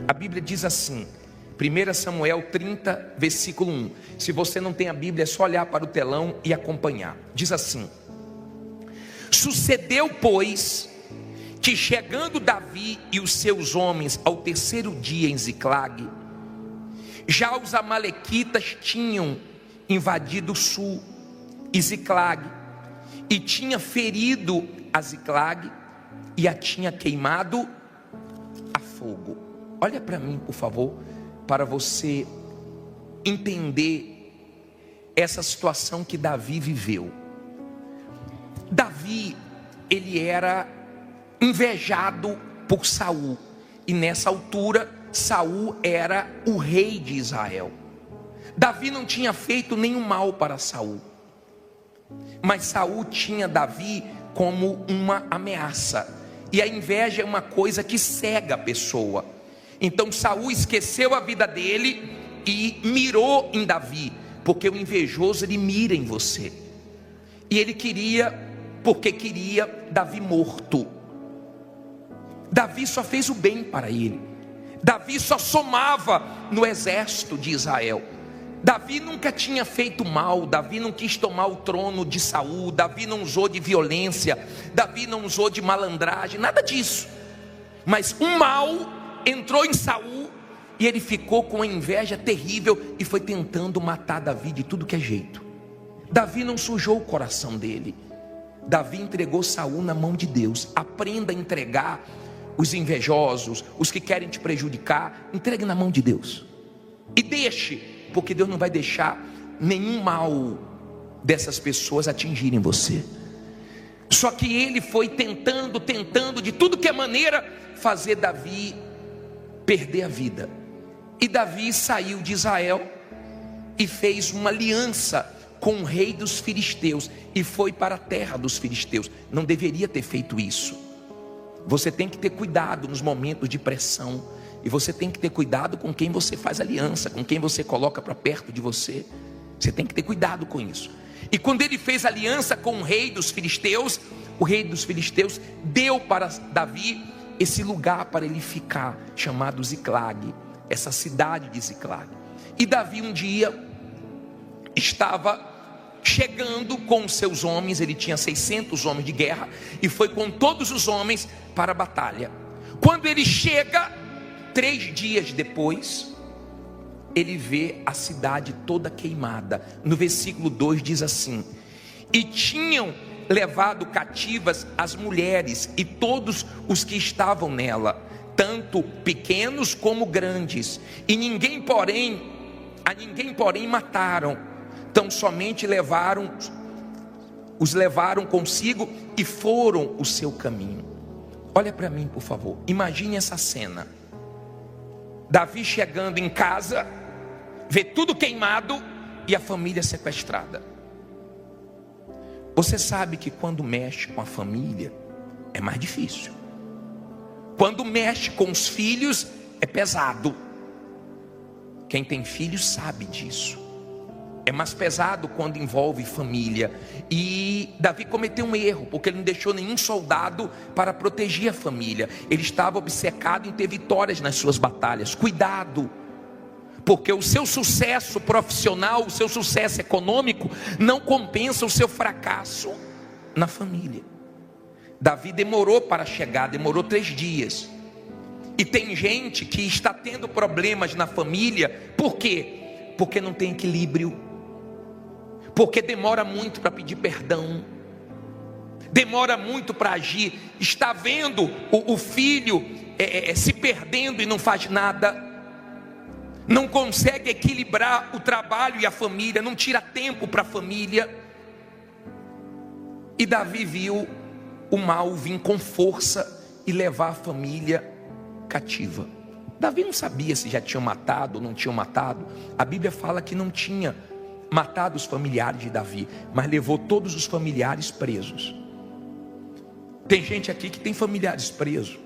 A Bíblia diz assim, 1 Samuel 30, versículo 1. Se você não tem a Bíblia, é só olhar para o telão e acompanhar. Diz assim: sucedeu, pois, que chegando Davi e os seus homens ao terceiro dia em Ziclague, já os amalequitas tinham invadido o sul e Ziclague, e tinha ferido a Ziclague e a tinha queimado a fogo. Olha para mim, por favor, para você entender essa situação que Davi viveu. Davi, ele era invejado por Saul, e nessa altura Saul era o rei de Israel. Davi não tinha feito nenhum mal para Saul, mas Saul tinha Davi como uma ameaça, e a inveja é uma coisa que cega a pessoa. Então Saul esqueceu a vida dele e mirou em Davi, porque o invejoso ele mira em você, e ele queria, porque queria Davi morto. Davi só fez o bem para ele. Davi só somava no exército de Israel. Davi nunca tinha feito mal. Davi não quis tomar o trono de Saul. Davi não usou de violência. Davi não usou de malandragem, nada disso. Mas um mal entrou em Saul e ele ficou com uma inveja terrível e foi tentando matar Davi de tudo que é jeito. Davi não sujou o coração dele. Davi entregou Saul na mão de Deus. Aprenda a entregar os invejosos, os que querem te prejudicar. Entregue na mão de Deus e deixe, porque Deus não vai deixar nenhum mal dessas pessoas atingirem você. Só que ele foi tentando de tudo que é maneira fazer Davi perder a vida. E Davi saiu de Israel e fez uma aliança com o rei dos filisteus e foi para a terra dos filisteus. Não deveria ter feito isso. Você tem que ter cuidado nos momentos de pressão, e você tem que ter cuidado com quem você faz aliança, com quem você coloca para perto de você. Você tem que ter cuidado com isso. E quando ele fez aliança com o rei dos filisteus, o rei dos filisteus deu para Davi esse lugar para ele ficar, chamado Ziclague, essa cidade de Ziclague. E Davi um dia estava chegando com os seus homens, ele tinha 600 homens de guerra, e foi com todos os homens para a batalha. Quando ele chega, 3 dias depois, ele vê a cidade toda queimada. No versículo 2 diz assim: e tinham levado cativas as mulheres e todos os que estavam nela, tanto pequenos como grandes, e a ninguém porém mataram. Então somente os levaram consigo e foram o seu caminho. Olha para mim, por favor, imagine essa cena. Davi chegando em casa, vê tudo queimado e a família sequestrada. Você sabe que quando mexe com a família é mais difícil. Quando mexe com os filhos é pesado. Quem tem filhos sabe disso. É mais pesado quando envolve família. E Davi cometeu um erro, porque ele não deixou nenhum soldado para proteger a família. Ele estava obcecado em ter vitórias nas suas batalhas. Cuidado, porque o seu sucesso profissional, o seu sucesso econômico não compensa o seu fracasso na família. Davi demorou para chegar, demorou 3 dias. E tem gente que está tendo problemas na família. Por quê? Porque não tem equilíbrio. Porque demora muito para pedir perdão, demora muito para agir. Está vendo o filho se perdendo e não faz nada, não consegue equilibrar o trabalho e a família, não tira tempo para a família. E Davi viu o mal vir com força e levar a família cativa. Davi não sabia se já tinham matado ou não tinham matado. A Bíblia fala que não tinha matado os familiares de Davi, mas levou todos os familiares presos. Tem gente aqui que tem familiares presos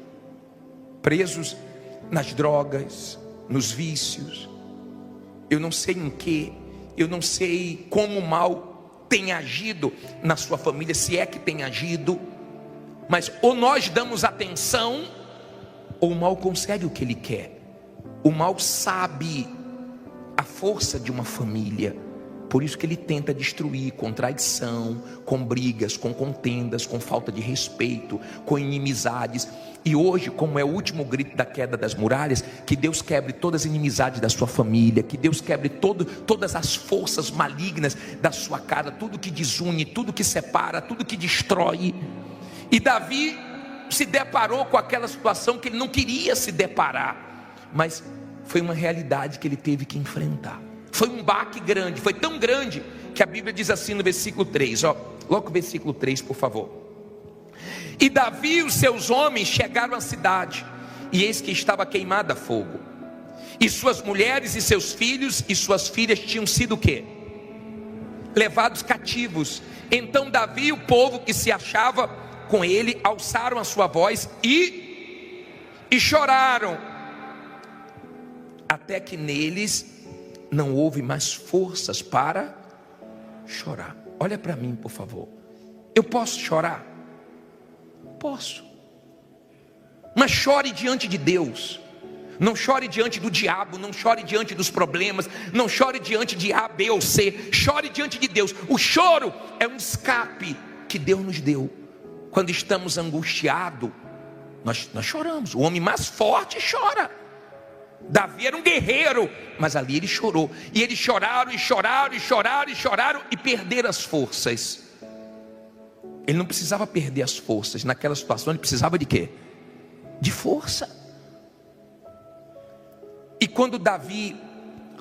nas drogas, nos vícios. Eu não sei em que, eu não sei como o mal tem agido na sua família, se é que tem agido, mas ou nós damos atenção, ou o mal consegue o que ele quer. O mal sabe a força de uma família. Por isso que ele tenta destruir com traição, com brigas, com contendas, com falta de respeito, com inimizades. E hoje, como é o último grito da queda das muralhas, que Deus quebre todas as inimizades da sua família, que Deus quebre todas as forças malignas da sua casa, tudo que desune, tudo que separa, tudo que destrói. E Davi se deparou com aquela situação que ele não queria se deparar, mas foi uma realidade que ele teve que enfrentar. Foi um baque grande, foi tão grande que a Bíblia diz assim no versículo 3, logo o versículo 3, por favor. E Davi e os seus homens chegaram à cidade, e eis que estava queimada a fogo, e suas mulheres e seus filhos e suas filhas tinham sido o quê? Levados cativos. Então Davi e o povo que se achava com ele alçaram a sua voz e choraram, até que neles não houve mais forças para chorar. Olha para mim, por favor. Eu posso chorar? Posso. Mas chore diante de Deus. Não chore diante do diabo, não chore diante dos problemas, não chore diante de A, B ou C. Chore diante de Deus. O choro é um escape que Deus nos deu. Quando estamos angustiados, nós choramos. O homem mais forte chora. Davi era um guerreiro, mas ali ele chorou. E eles choraram e choraram e choraram e choraram e perderam as forças. Ele não precisava perder as forças. Naquela situação ele precisava de quê? De força. E quando Davi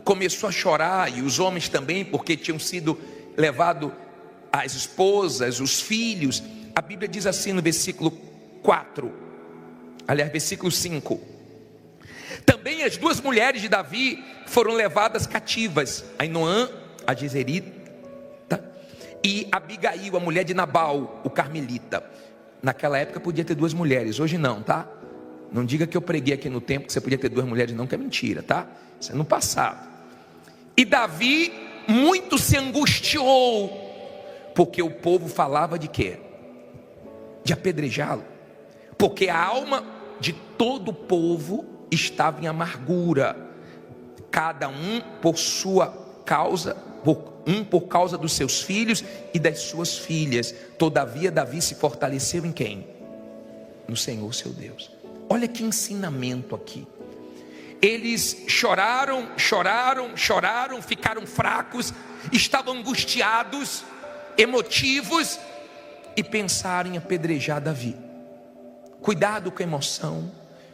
começou a chorar, e os homens também, porque tinham sido levados as esposas, os filhos, a Bíblia diz assim no versículo 4, aliás, versículo 5: também as duas mulheres de Davi foram levadas cativas, Ainoã, a Jezerita, e Abigail, a mulher de Nabal, o carmelita. Naquela época podia ter duas mulheres, hoje não, tá? Não diga que eu preguei aqui no tempo que você podia ter duas mulheres, não, que é mentira, tá? Isso é no passado. E Davi muito se angustiou, porque o povo falava de quê? De apedrejá-lo. Porque a alma de todo o povo estava em amargura, cada um por sua causa, por causa dos seus filhos e das suas filhas. Todavia Davi se fortaleceu em quem? No Senhor seu Deus. Olha que ensinamento aqui. Eles choraram, ficaram fracos, estavam angustiados, emotivos, e pensaram em apedrejar Davi. Cuidado com a emoção,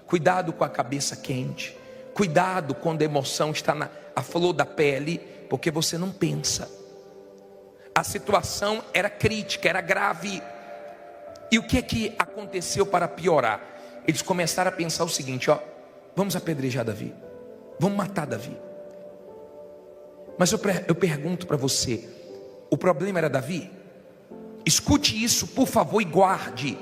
cuidado com a cabeça quente, cuidado quando a emoção está à flor da pele, porque você não pensa. A situação era crítica, era grave. E o que é que aconteceu para piorar? Eles começaram a pensar o seguinte: vamos apedrejar Davi, vamos matar Davi. Mas eu pergunto para você, o problema era Davi? Escute isso, por favor, e guarde.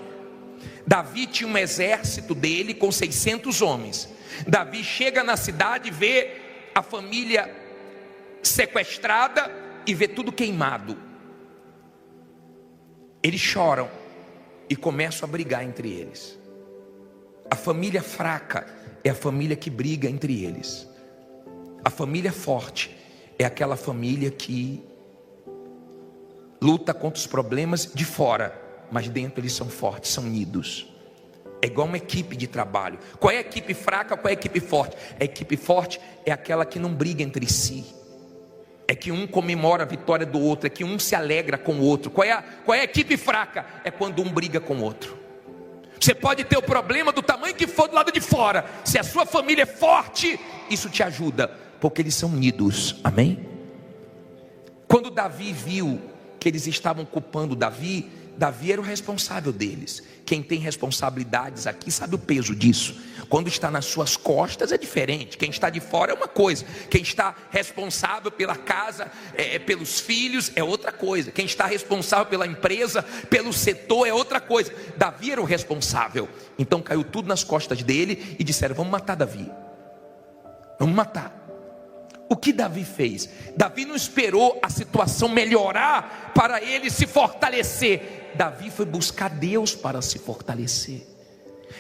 Davi tinha um exército dele com 600 homens. Davi chega na cidade, vê a família sequestrada e vê tudo queimado. Eles choram e começam a brigar entre eles. A família fraca é a família que briga entre eles. A família forte é aquela família que luta contra os problemas de fora, mas dentro eles são fortes, são unidos. É igual uma equipe de trabalho. Qual é a equipe fraca, qual é a equipe forte? A equipe forte é aquela que não briga entre si. É que um comemora a vitória do outro, é que um se alegra com o outro. Qual é a equipe fraca? É quando um briga com o outro. Você pode ter o problema do tamanho que for do lado de fora. Se a sua família é forte, isso te ajuda, porque eles são unidos. Amém? Quando Davi viu que eles estavam culpando Davi era o responsável deles. Quem tem responsabilidades aqui sabe o peso disso. Quando está nas suas costas é diferente. Quem está de fora é uma coisa. Quem está responsável pela casa, pelos filhos, é outra coisa. Quem está responsável pela empresa, pelo setor, é outra coisa. Davi era o responsável. Então caiu tudo nas costas dele e disseram: vamos matar Davi. Vamos matar. O que Davi fez? Davi não esperou a situação melhorar para ele se fortalecer. Davi foi buscar Deus para se fortalecer.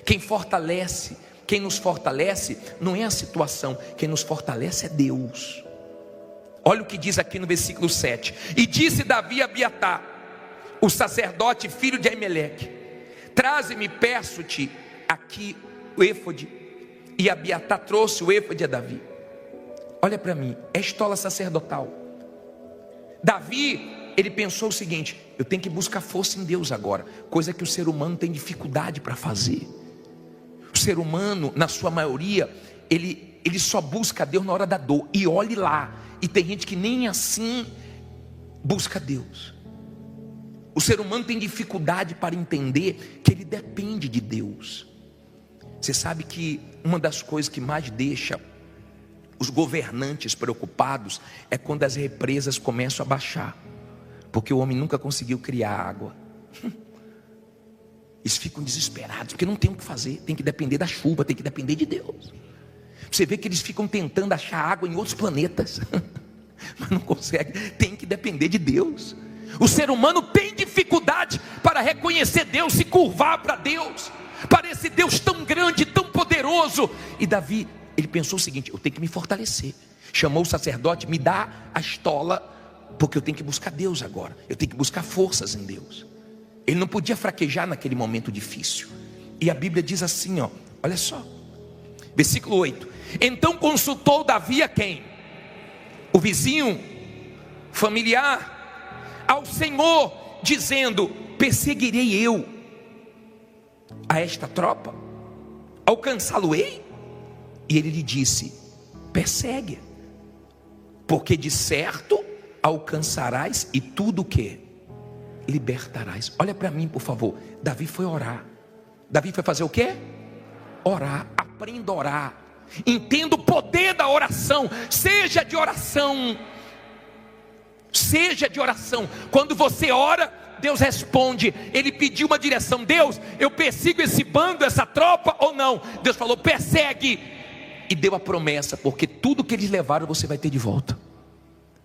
Quem fortalece quem nos fortalece não é a situação, quem nos fortalece é Deus. Olha o que diz aqui no versículo 7. E disse Davi a Abiatar, o sacerdote, filho de Aimeleque: traze-me, peço-te, aqui o éfode. E Abiatar trouxe o éfode a Davi. Olha para mim, é estola sacerdotal. Davi, ele pensou o seguinte: eu tenho que buscar força em Deus agora, coisa que o ser humano tem dificuldade para fazer. O ser humano, na sua maioria, ele só busca Deus na hora da dor, e olhe lá, e tem gente que nem assim busca Deus. O ser humano tem dificuldade para entender que ele depende de Deus. Você sabe que uma das coisas que mais deixa os governantes preocupados é quando as represas começam a baixar, porque o homem nunca conseguiu criar água. Eles ficam desesperados, porque não tem o que fazer, tem que depender da chuva, tem que depender de Deus. Você vê que eles ficam tentando achar água em outros planetas, mas não conseguem, tem que depender de Deus. O ser humano tem dificuldade para reconhecer Deus, se curvar para Deus, para esse Deus tão grande, tão poderoso. E Davi, ele pensou o seguinte: eu tenho que me fortalecer. Chamou o sacerdote: me dá a estola, porque eu tenho que buscar Deus agora, eu tenho que buscar forças em Deus. Ele não podia fraquejar naquele momento difícil. E a Bíblia diz assim, ó, olha só, versículo 8: então consultou Davi a quem? O vizinho, familiar, ao Senhor, dizendo: perseguirei eu a esta tropa? Alcançá-lo-ei? E ele lhe disse: persegue, porque de certo alcançarás, e tudo o que? Libertarás. Olha para mim, por favor. Davi foi orar. Davi foi fazer o quê? Orar. Aprenda a orar. Entenda o poder da oração. Seja de oração. Seja de oração. Quando você ora, Deus responde. Ele pediu uma direção: Deus, eu persigo esse bando, essa tropa ou não? Deus falou: persegue. E deu a promessa, porque tudo que eles levaram você vai ter de volta.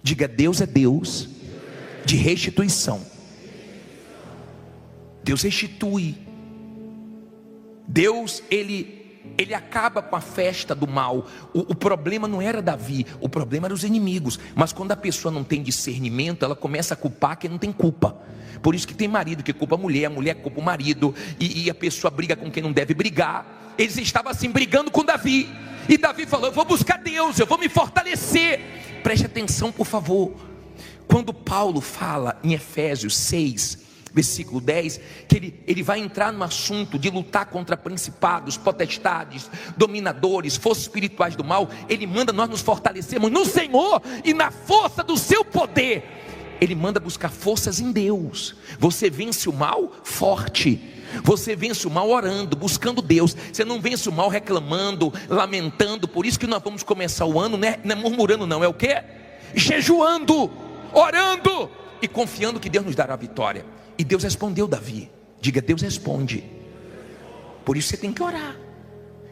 Diga: Deus é Deus de restituição. Deus restitui. Deus, ele acaba com a festa do mal. O problema não era Davi, o problema eram os inimigos. Mas quando a pessoa não tem discernimento, ela começa a culpar quem não tem culpa. Por isso que tem marido que culpa a mulher culpa o marido, e a pessoa briga com quem não deve brigar. Eles estavam assim brigando com Davi, e Davi falou: eu vou buscar Deus, eu vou me fortalecer. Preste atenção, por favor. Quando Paulo fala em Efésios 6, versículo 10, que ele vai entrar no assunto de lutar contra principados, potestades, dominadores, forças espirituais do mal, ele manda nós nos fortalecermos no Senhor e na força do seu poder. Ele manda buscar forças em Deus. Você vence o mal forte. Você vence o mal orando, buscando Deus. Você não vence o mal reclamando, lamentando. Por isso que nós vamos começar o ano, né? Não é murmurando não, é o quê? Jejuando, orando e confiando que Deus nos dará a vitória. E Deus respondeu Davi. Diga: Deus responde. Por isso você tem que orar.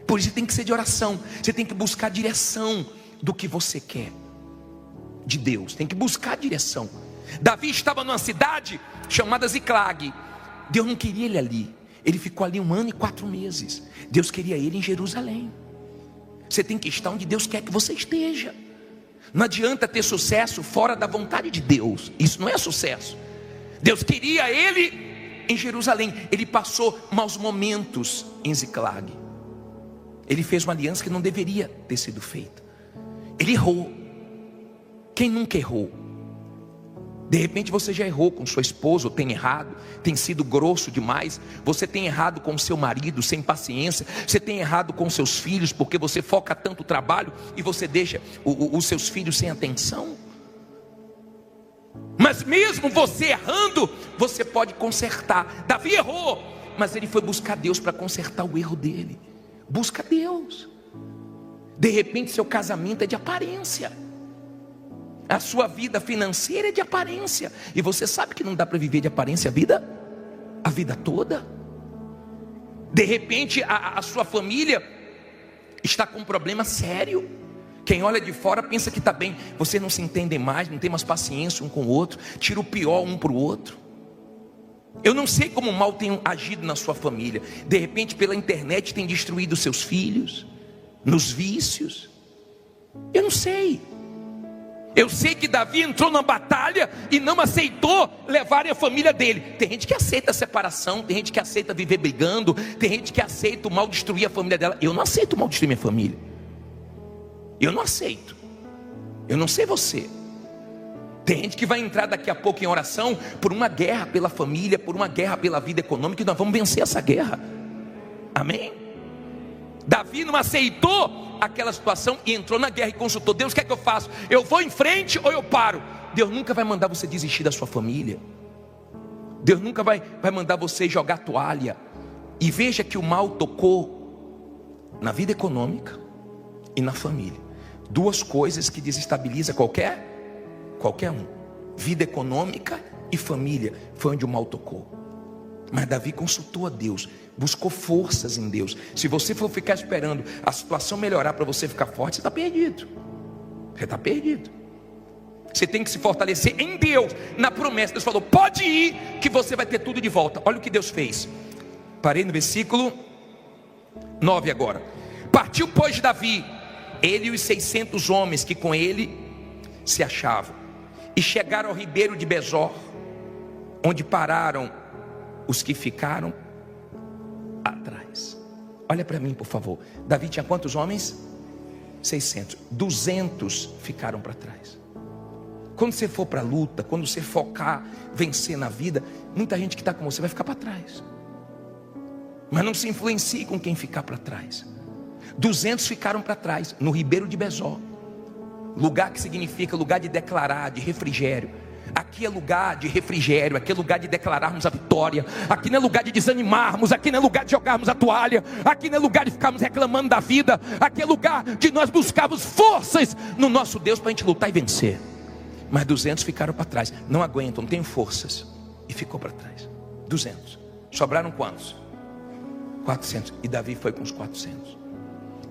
Por isso você tem que ser de oração. Você tem que buscar a direção do que você quer de Deus. Tem que buscar a direção. Davi estava numa cidade chamada Ziclag. Deus não queria ele ali. Ele ficou ali 1 ano e 4 meses. Deus queria ele em Jerusalém. Você tem que estar onde Deus quer que você esteja. Não adianta ter sucesso fora da vontade de Deus. Isso não é sucesso. Deus queria ele em Jerusalém. Ele passou maus momentos em Ziclag. Ele fez uma aliança que não deveria ter sido feita. Ele errou. Quem nunca errou? De repente você já errou com sua esposa, ou tem errado, tem sido grosso demais. Você tem errado com o seu marido, sem paciência. Você tem errado com seus filhos, porque você foca tanto no trabalho e você deixa os seus filhos sem atenção. Mas mesmo você errando, você pode consertar. Davi errou, mas ele foi buscar Deus para consertar o erro dele. Busca Deus. De repente seu casamento é de aparência, a sua vida financeira é de aparência, e você sabe que não dá para viver de aparência a vida toda. De repente a sua família está com um problema sério. Quem olha de fora pensa que está bem. Vocês não se entendem mais, não tem mais paciência um com o outro, tira o pior um para o outro. Eu não sei como o mal tem agido na sua família. De repente pela internet tem destruído seus filhos, nos vícios. Eu não sei. Eu sei que Davi entrou na batalha e não aceitou levarem a família dele. Tem gente que aceita a separação, tem gente que aceita viver brigando, tem gente que aceita o mal destruir a família dela. Eu não aceito o mal destruir minha família. Eu não aceito. Eu não sei você. Tem gente que vai entrar daqui a pouco em oração por uma guerra pela família, por uma guerra pela vida econômica, e nós vamos vencer essa guerra. Amém? Davi não aceitou aquela situação e entrou na guerra e consultou: Deus, o que é que eu faço? Eu vou em frente ou eu paro? Deus nunca vai mandar você desistir da sua família. Deus nunca vai mandar você jogar toalha. E veja que o mal tocou na vida econômica e na família. Duas coisas que desestabilizam qualquer um. Vida econômica e família foi onde o mal tocou. Mas Davi consultou a Deus, buscou forças em Deus. Se você for ficar esperando a situação melhorar para você ficar forte, você está perdido. Você está perdido. Você tem que se fortalecer em Deus, na promessa. Deus falou: pode ir, que você vai ter tudo de volta. Olha o que Deus fez. Parei no versículo 9 agora. Partiu, pois, Davi, ele e os 600 homens que com ele se achavam, e chegaram ao ribeiro de Besor, onde pararam os que ficaram atrás. Olha para mim, por favor. Davi tinha quantos homens? 600. 200 ficaram para trás. Quando você for para a luta, quando você focar, vencer na vida, muita gente que está com você vai ficar para trás. Mas não se influencie com quem ficar para trás. 200 ficaram para trás, no ribeiro de Besor. Lugar que significa lugar de declarar, de refrigério. Aqui é lugar de refrigério, aqui é lugar de declararmos a vitória. Aqui não é lugar de desanimarmos, aqui não é lugar de jogarmos a toalha, aqui não é lugar de ficarmos reclamando da vida. Aqui é lugar de nós buscarmos forças no nosso Deus para a gente lutar e vencer. Mas 200 ficaram para trás, não aguentam, não tem forças, e ficou para trás. 200, sobraram quantos? 400, e Davi foi com os 400.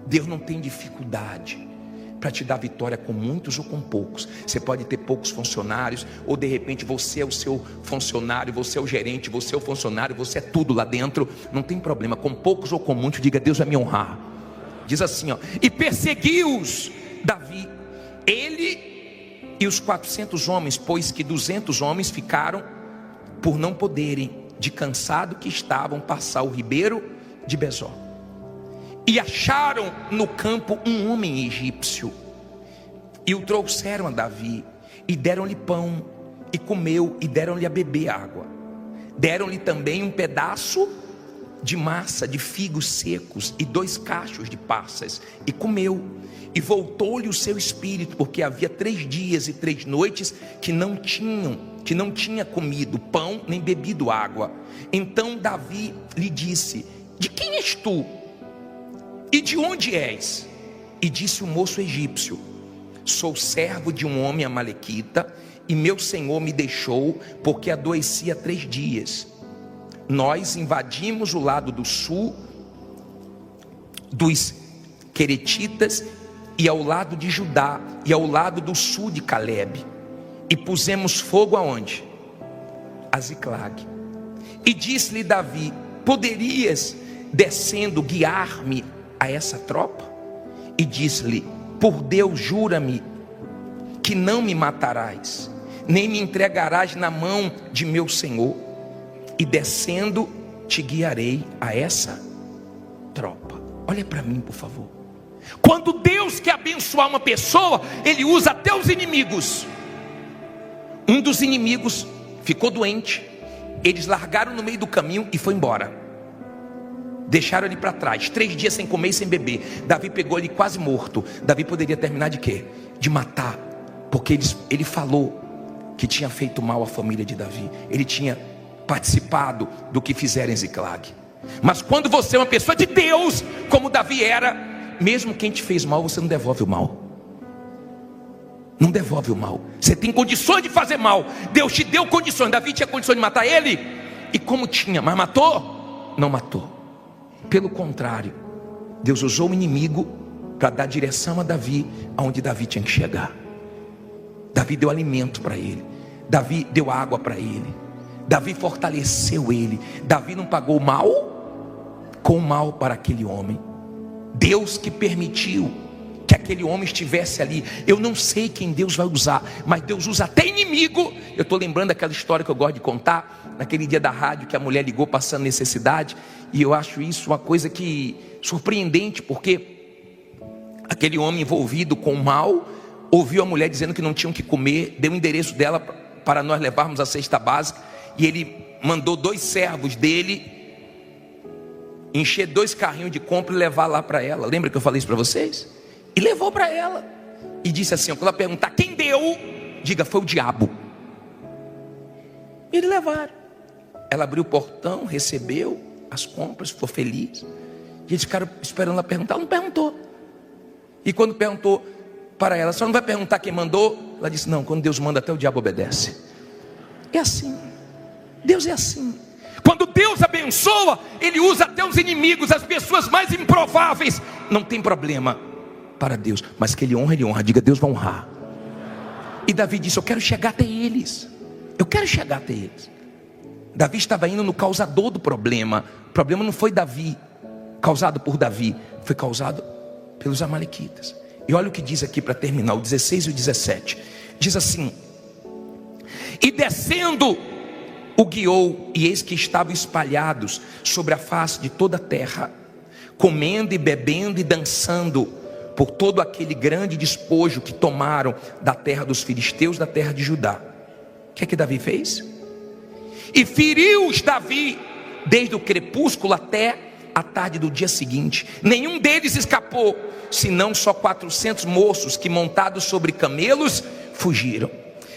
Deus não tem dificuldade para te dar vitória com muitos ou com poucos. Você pode ter poucos funcionários, ou de repente você é o seu funcionário, você é o gerente, você é o funcionário, você é tudo lá dentro. Não tem problema, com poucos ou com muitos, diga: Deus vai me honrar. Diz assim, ó: e perseguiu-os Davi, ele e os 400 homens, pois que 200 homens ficaram por não poderem, de cansado que estavam, passar o ribeiro de Besor. E acharam no campo um homem egípcio, e o trouxeram a Davi, e deram-lhe pão, e comeu, e deram-lhe a beber água. Deram-lhe também um pedaço de massa de figos secos, e 2 cachos de passas, e comeu. E voltou-lhe o seu espírito, porque havia 3 dias e 3 noites que não tinha comido pão, nem bebido água. Então Davi lhe disse: de quem és tu? E de onde és? E disse o moço egípcio: sou servo de um homem amalequita, e meu senhor me deixou, porque adoeci há 3 dias. Nós invadimos o lado do sul dos Queretitas, e ao lado de Judá, e ao lado do sul de Calebe, e pusemos fogo aonde? A Ziclag. E disse-lhe Davi: poderias, descendo, guiar-me a essa tropa? E disse-lhe: por Deus, jura-me que não me matarás, nem me entregarás na mão de meu senhor, e descendo te guiarei a essa tropa. Olha para mim, por favor. Quando Deus quer abençoar uma pessoa, Ele usa até os inimigos. Um dos inimigos ficou doente, eles largaram no meio do caminho e foi embora. Deixaram ele para trás, 3 dias sem comer e sem beber. Davi pegou ele quase morto. Davi poderia terminar de quê? De matar, porque ele falou que tinha feito mal à família de Davi. Ele tinha participado do que fizeram em Ziclag. Mas quando você é uma pessoa de Deus, como Davi era, mesmo quem te fez mal, você não devolve o mal. Não devolve o mal. Você tem condições de fazer mal. Deus te deu condições. Davi tinha condições de matar ele, e como tinha, mas matou? Não matou. Pelo contrário, Deus usou o inimigo para dar direção a Davi aonde Davi tinha que chegar. Davi deu alimento para ele, Davi deu água para ele, Davi fortaleceu ele. Davi não pagou mal com mal para aquele homem. Deus que permitiu que aquele homem estivesse ali. Eu não sei quem Deus vai usar, mas Deus usa até inimigo. Eu estou lembrando daquela história que eu gosto de contar, naquele dia da rádio que a mulher ligou passando necessidade. E eu acho isso uma coisa que surpreendente, porque aquele homem envolvido com o mal ouviu a mulher dizendo que não tinham que comer, deu o endereço dela para nós levarmos a cesta básica, e ele mandou 2 servos dele encher 2 carrinhos de compra e levar lá para ela. Lembra que eu falei isso para vocês? E levou para ela e disse assim, quando ela perguntar quem deu, diga, foi o diabo. E eles levaram. Ela abriu o portão, recebeu as compras, ficou feliz. E eles ficaram esperando ela perguntar. Ela não perguntou. E quando perguntou para ela, só não vai perguntar quem mandou? Ela disse, não, quando Deus manda até o diabo obedece. É assim. Deus é assim. Quando Deus abençoa, Ele usa até os inimigos, as pessoas mais improváveis. Não tem problema para Deus, mas que Ele honra, diga, Deus vai honrar. E Davi disse, eu quero chegar até eles. Eu quero chegar até eles. Davi estava indo no causador do problema. O problema não foi Davi, causado por Davi, foi causado pelos amalequitas. E olha o que diz aqui para terminar, o 16 e o 17. Diz assim, e descendo o guiou, e eis que estavam espalhados sobre a face de toda a terra, comendo e bebendo e dançando por todo aquele grande despojo que tomaram da terra dos filisteus, da terra de Judá. O que é que Davi fez? E feriu-os Davi desde o crepúsculo até a tarde do dia seguinte. Nenhum deles escapou, senão só 400 moços que, montados sobre camelos, fugiram.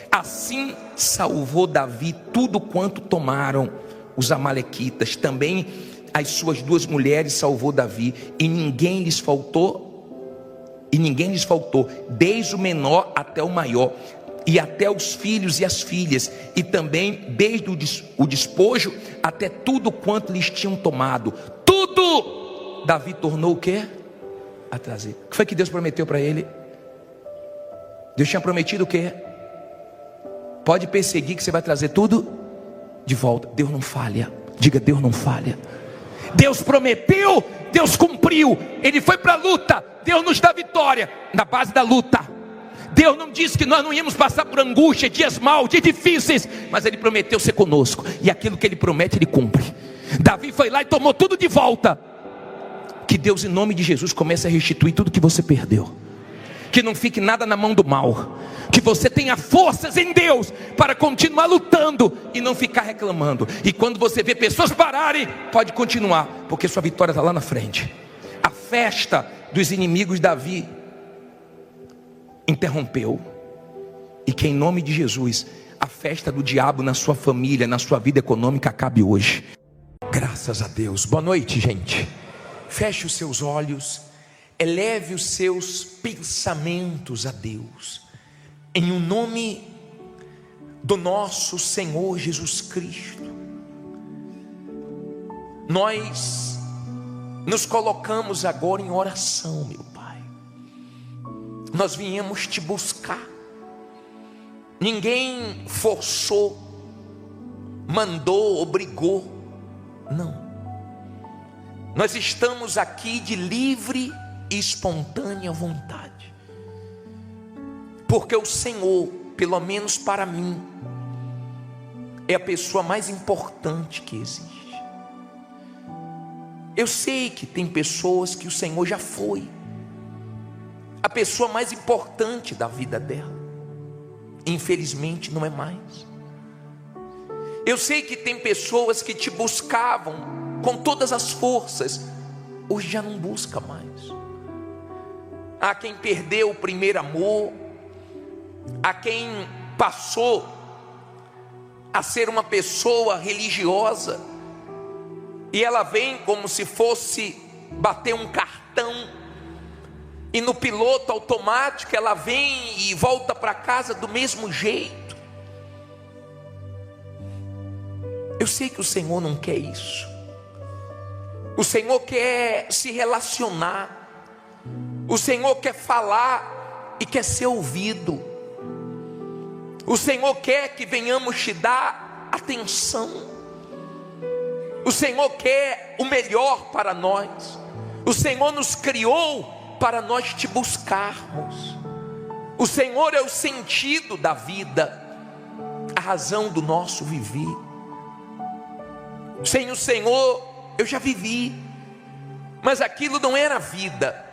Assim salvou Davi tudo quanto tomaram os amalequitas. Também as suas 2 mulheres salvou Davi, e ninguém lhes faltou, desde o menor até o maior, e até os filhos e as filhas, e também desde o despojo até tudo quanto lhes tinham tomado. Tudo Davi tornou o quê? A trazer. O que foi que Deus prometeu para ele? Deus tinha prometido o quê? Pode perseguir que você vai trazer tudo de volta. Deus não falha. Diga, Deus não falha. Deus prometeu, Deus cumpriu. Ele foi para a luta, Deus nos dá vitória na base da luta. Deus não disse que nós não íamos passar por angústia, dias maus, dias difíceis, mas Ele prometeu ser conosco, e aquilo que Ele promete, Ele cumpre. Davi foi lá e tomou tudo de volta. Que Deus, em nome de Jesus, comece a restituir tudo que você perdeu. Que não fique nada na mão do mal. Que você tenha forças em Deus para continuar lutando e não ficar reclamando. E quando você vê pessoas pararem, pode continuar, porque sua vitória está lá na frente. A festa dos inimigos Davi interrompeu. E que em nome de Jesus, a festa do diabo na sua família, na sua vida econômica acabe hoje. Graças a Deus. Boa noite, gente. Feche os seus olhos. Eleve os seus pensamentos a Deus, em o nome do nosso Senhor Jesus Cristo. Nós nos colocamos agora em oração, meu Pai. Nós viemos te buscar. Ninguém forçou, mandou, obrigou. Não. Nós estamos aqui de livre e espontânea vontade, porque o Senhor, pelo menos para mim, é a pessoa mais importante que existe. Eu sei que tem pessoas que o Senhor já foi a pessoa mais importante da vida dela, infelizmente não é mais. Eu sei que tem pessoas que te buscavam com todas as forças, hoje já não busca mais. Há quem perdeu o primeiro amor, há quem passou a ser uma pessoa religiosa, e ela vem como se fosse bater um cartão, e no piloto automático ela vem e volta para casa do mesmo jeito. Eu sei que o Senhor não quer isso. O Senhor quer se relacionar. O Senhor quer falar e quer ser ouvido. O Senhor quer que venhamos te dar atenção. O Senhor quer o melhor para nós. O Senhor nos criou para nós te buscarmos. O Senhor é o sentido da vida, a razão do nosso viver. Sem o Senhor eu já vivi, mas aquilo não era vida.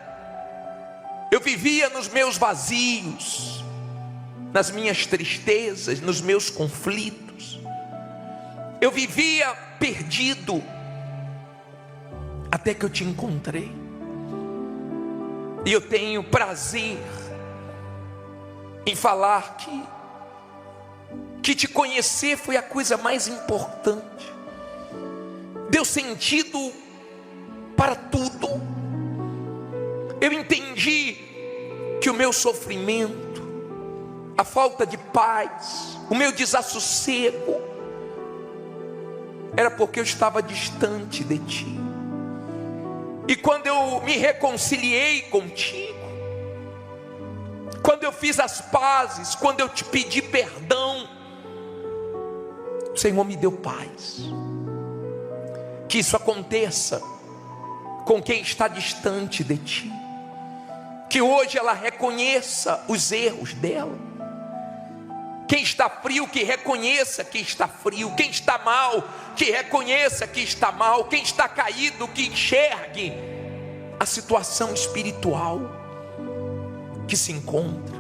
Eu vivia nos meus vazios, nas minhas tristezas, nos meus conflitos. Eu vivia perdido, até que eu te encontrei. E eu tenho prazer em falar que te conhecer foi a coisa mais importante. Deu sentido para tudo. Eu entendi que o meu sofrimento, a falta de paz, o meu desassossego, era porque eu estava distante de ti. E quando eu me reconciliei contigo, quando eu fiz as pazes, quando eu te pedi perdão, o Senhor me deu paz. Que isso aconteça com quem está distante de ti. Que hoje ela reconheça os erros dela. Quem está frio, que reconheça que está frio. Quem está mal, que reconheça que está mal. Quem está caído, que enxergue a situação espiritual que se encontra.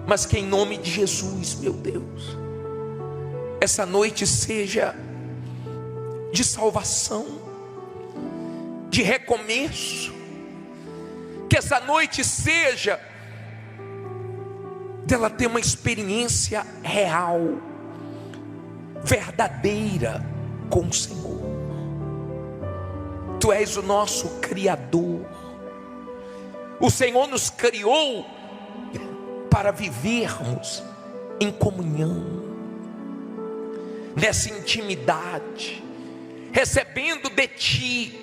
Mas que em nome de Jesus, meu Deus, essa noite seja de salvação, de recomeço. Que essa noite seja dela ter uma experiência real, verdadeira com o Senhor. Tu és o nosso Criador. O Senhor nos criou para vivermos em comunhão, nessa intimidade, recebendo de ti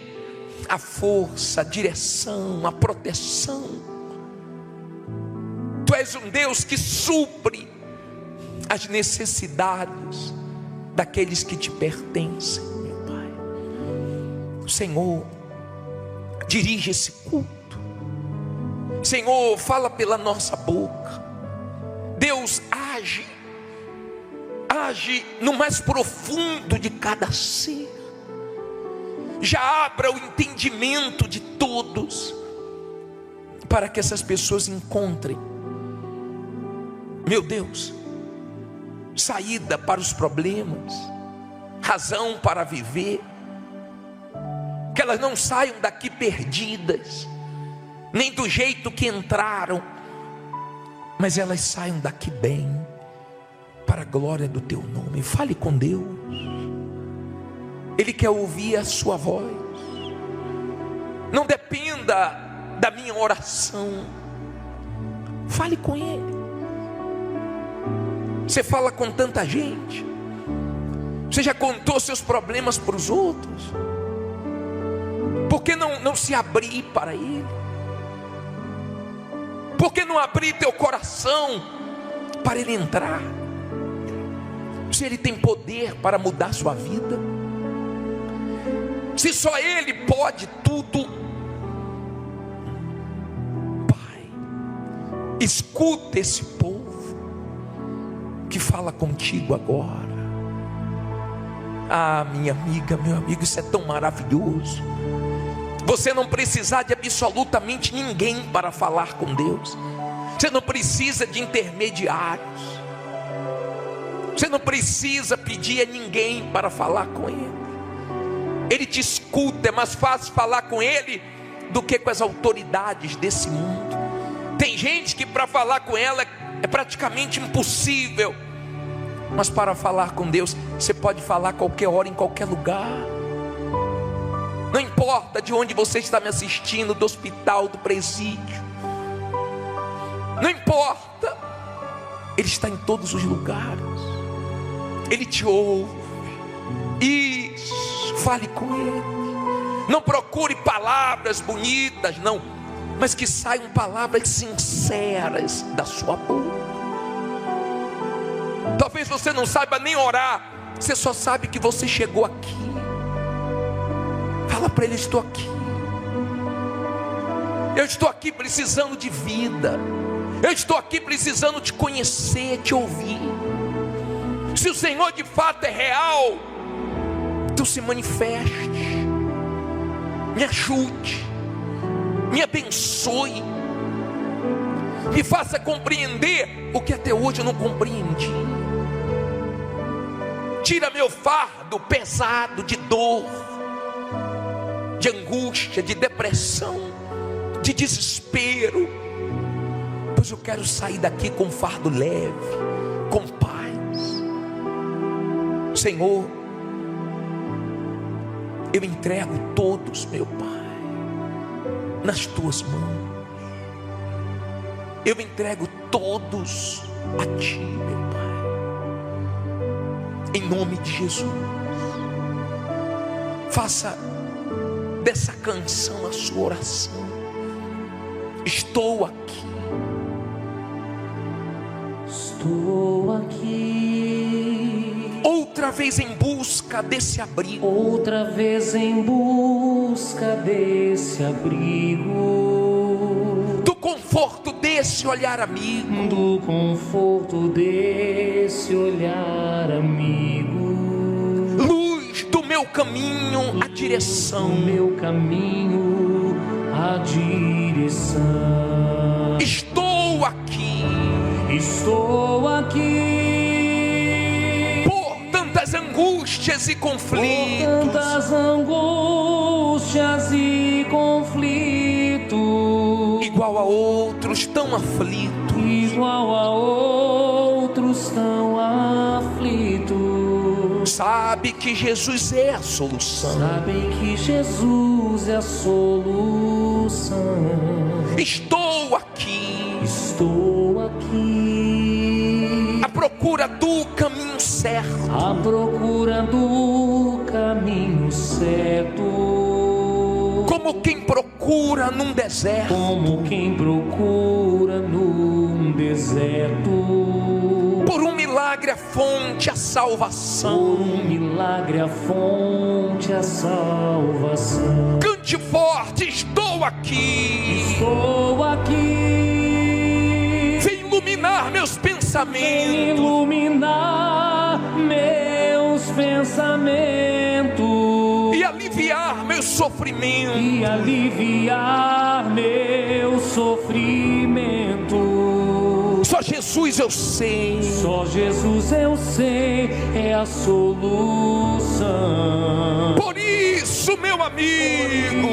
a força, a direção, a proteção. Tu és um Deus que supre as necessidades daqueles que te pertencem, meu Pai. O Senhor dirige esse culto. Senhor, fala pela nossa boca. Deus, age no mais profundo de cada ser. Já abra o entendimento de todos, para que essas pessoas encontrem, meu Deus, saída para os problemas, razão para viver. Que elas não saiam daqui perdidas, nem do jeito que entraram, mas elas saiam daqui bem, para a glória do teu nome. Fale com Deus. Ele quer ouvir a sua voz. Não dependa da minha oração. Fale com Ele. Você fala com tanta gente. Você já contou seus problemas para os outros. Por que não se abrir para Ele? Por que não abrir teu coração para Ele entrar? Se Ele tem poder para mudar sua vida, se só Ele pode tudo, Pai, escuta esse povo que fala contigo agora. Ah, minha amiga, meu amigo, isso é tão maravilhoso. Você não precisa de absolutamente ninguém para falar com Deus. Você não precisa de intermediários. Você não precisa pedir a ninguém para falar com Ele. Ele te escuta. É mais fácil falar com Ele do que com as autoridades desse mundo. Tem gente que para falar com ela é praticamente impossível. Mas para falar com Deus, você pode falar a qualquer hora, em qualquer lugar. Não importa de onde você está me assistindo, do hospital, do presídio. Não importa. Ele está em todos os lugares. Ele te ouve. Isso, fale com Ele. Não procure palavras bonitas, não, mas que saiam palavras sinceras da sua boca. Talvez você não saiba nem orar, você só sabe que você chegou aqui. Fala para Ele: estou aqui. Eu estou aqui precisando de vida. Eu estou aqui precisando te conhecer, te ouvir. Se o Senhor de fato é real, então se manifeste, me ajude, me abençoe, me faça compreender o que até hoje eu não compreendi. Tira meu fardo pesado de dor, de angústia, de depressão, de desespero, pois eu quero sair daqui com um fardo leve, com paz. Senhor, eu entrego todos, meu Pai, nas tuas mãos. Eu entrego todos a ti, meu Pai, em nome de Jesus. Faça dessa canção a sua oração. Estou aqui. Estou aqui. Outra vez em busca desse abrigo. Outra vez em busca desse abrigo. Do conforto desse olhar amigo. Do conforto desse olhar amigo. Luz do meu caminho, a direção. Do meu caminho, a direção. Estou aqui. Estou aqui. Por tantas angústias e conflitos. Por tantas angústias e conflitos. Igual a outros tão aflitos. Igual a outros tão aflitos. Sabe que Jesus é a solução. Sabem que Jesus é a solução. Estou aqui. Estou aqui. À procura do caminho certo. À procura do caminho certo. Como quem procura num deserto. Como quem procura num deserto. Por um milagre a fonte, a salvação. Por um milagre a fonte, a salvação. Cante forte: estou aqui. Estou aqui. Vem iluminar meus Vem pensamentos. iluminar meus pensamentos. E aliviar meus sofrimentos. E aliviar meu sofrimento. Só Jesus eu sei. Só Jesus eu sei é a solução. Por isso, meu amigo,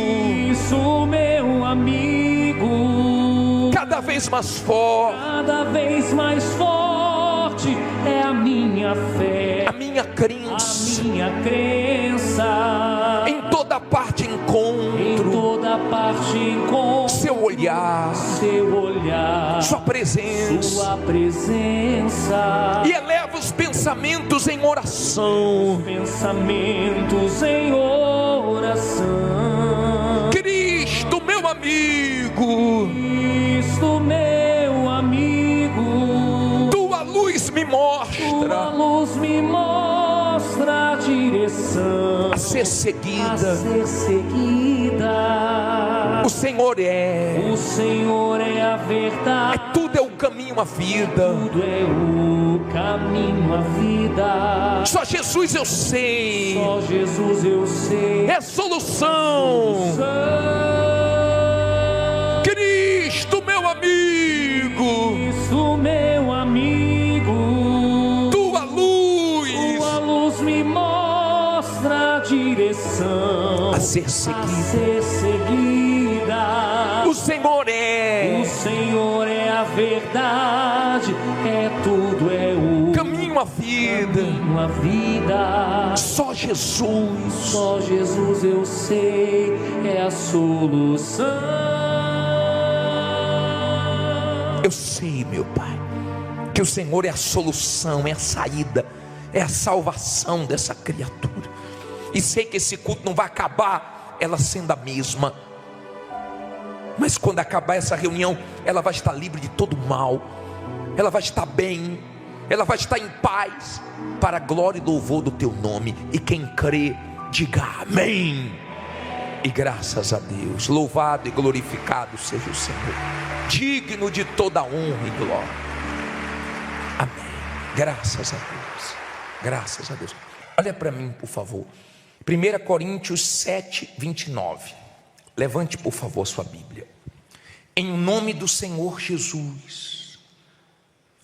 Isso, meu amigo, cada vez mais forte, cada vez mais forte é a minha fé, a minha crença. a minha crença. Em toda parte Em encontro toda parte encontro seu olhar, seu olhar, sua presença. sua presença. E eleva os pensamentos em oração. Pensamentos em oração. Cristo, meu amigo, Cristo, meu amigo, tua luz me tua mostra luz me mostra a direção a ser a seguida. ser seguida. O Senhor O Senhor é a verdade. tudo é o caminho, a vida. Tudo é o caminho, a vida. Só Jesus eu sei, Só Jesus eu sei. é a solução. Cristo, meu amigo, Cristo, meu amigo, tua luz tua luz me mostra a direção a ser a seguida. ser seguida. O Senhor é O Senhor é a verdade, é tudo, é o caminho, a vida. caminho, a vida. Só Jesus. Só Jesus eu sei é a solução. Eu sei, meu Pai, que o Senhor é a solução, é a saída, é a salvação dessa criatura. E sei que esse culto não vai acabar ela sendo a mesma. Mas quando acabar essa reunião, ela vai estar livre de todo mal. Ela vai estar bem. ela vai estar em paz, para a glória e louvor do teu nome. E quem crê, diga amém. E graças a Deus. Louvado e glorificado seja o Senhor, digno de toda honra e glória. Amém. Graças a Deus. Graças a Deus. Olha para mim, por favor. 1 Coríntios 7, 29. Levante, por favor, sua Bíblia. Em nome do Senhor Jesus,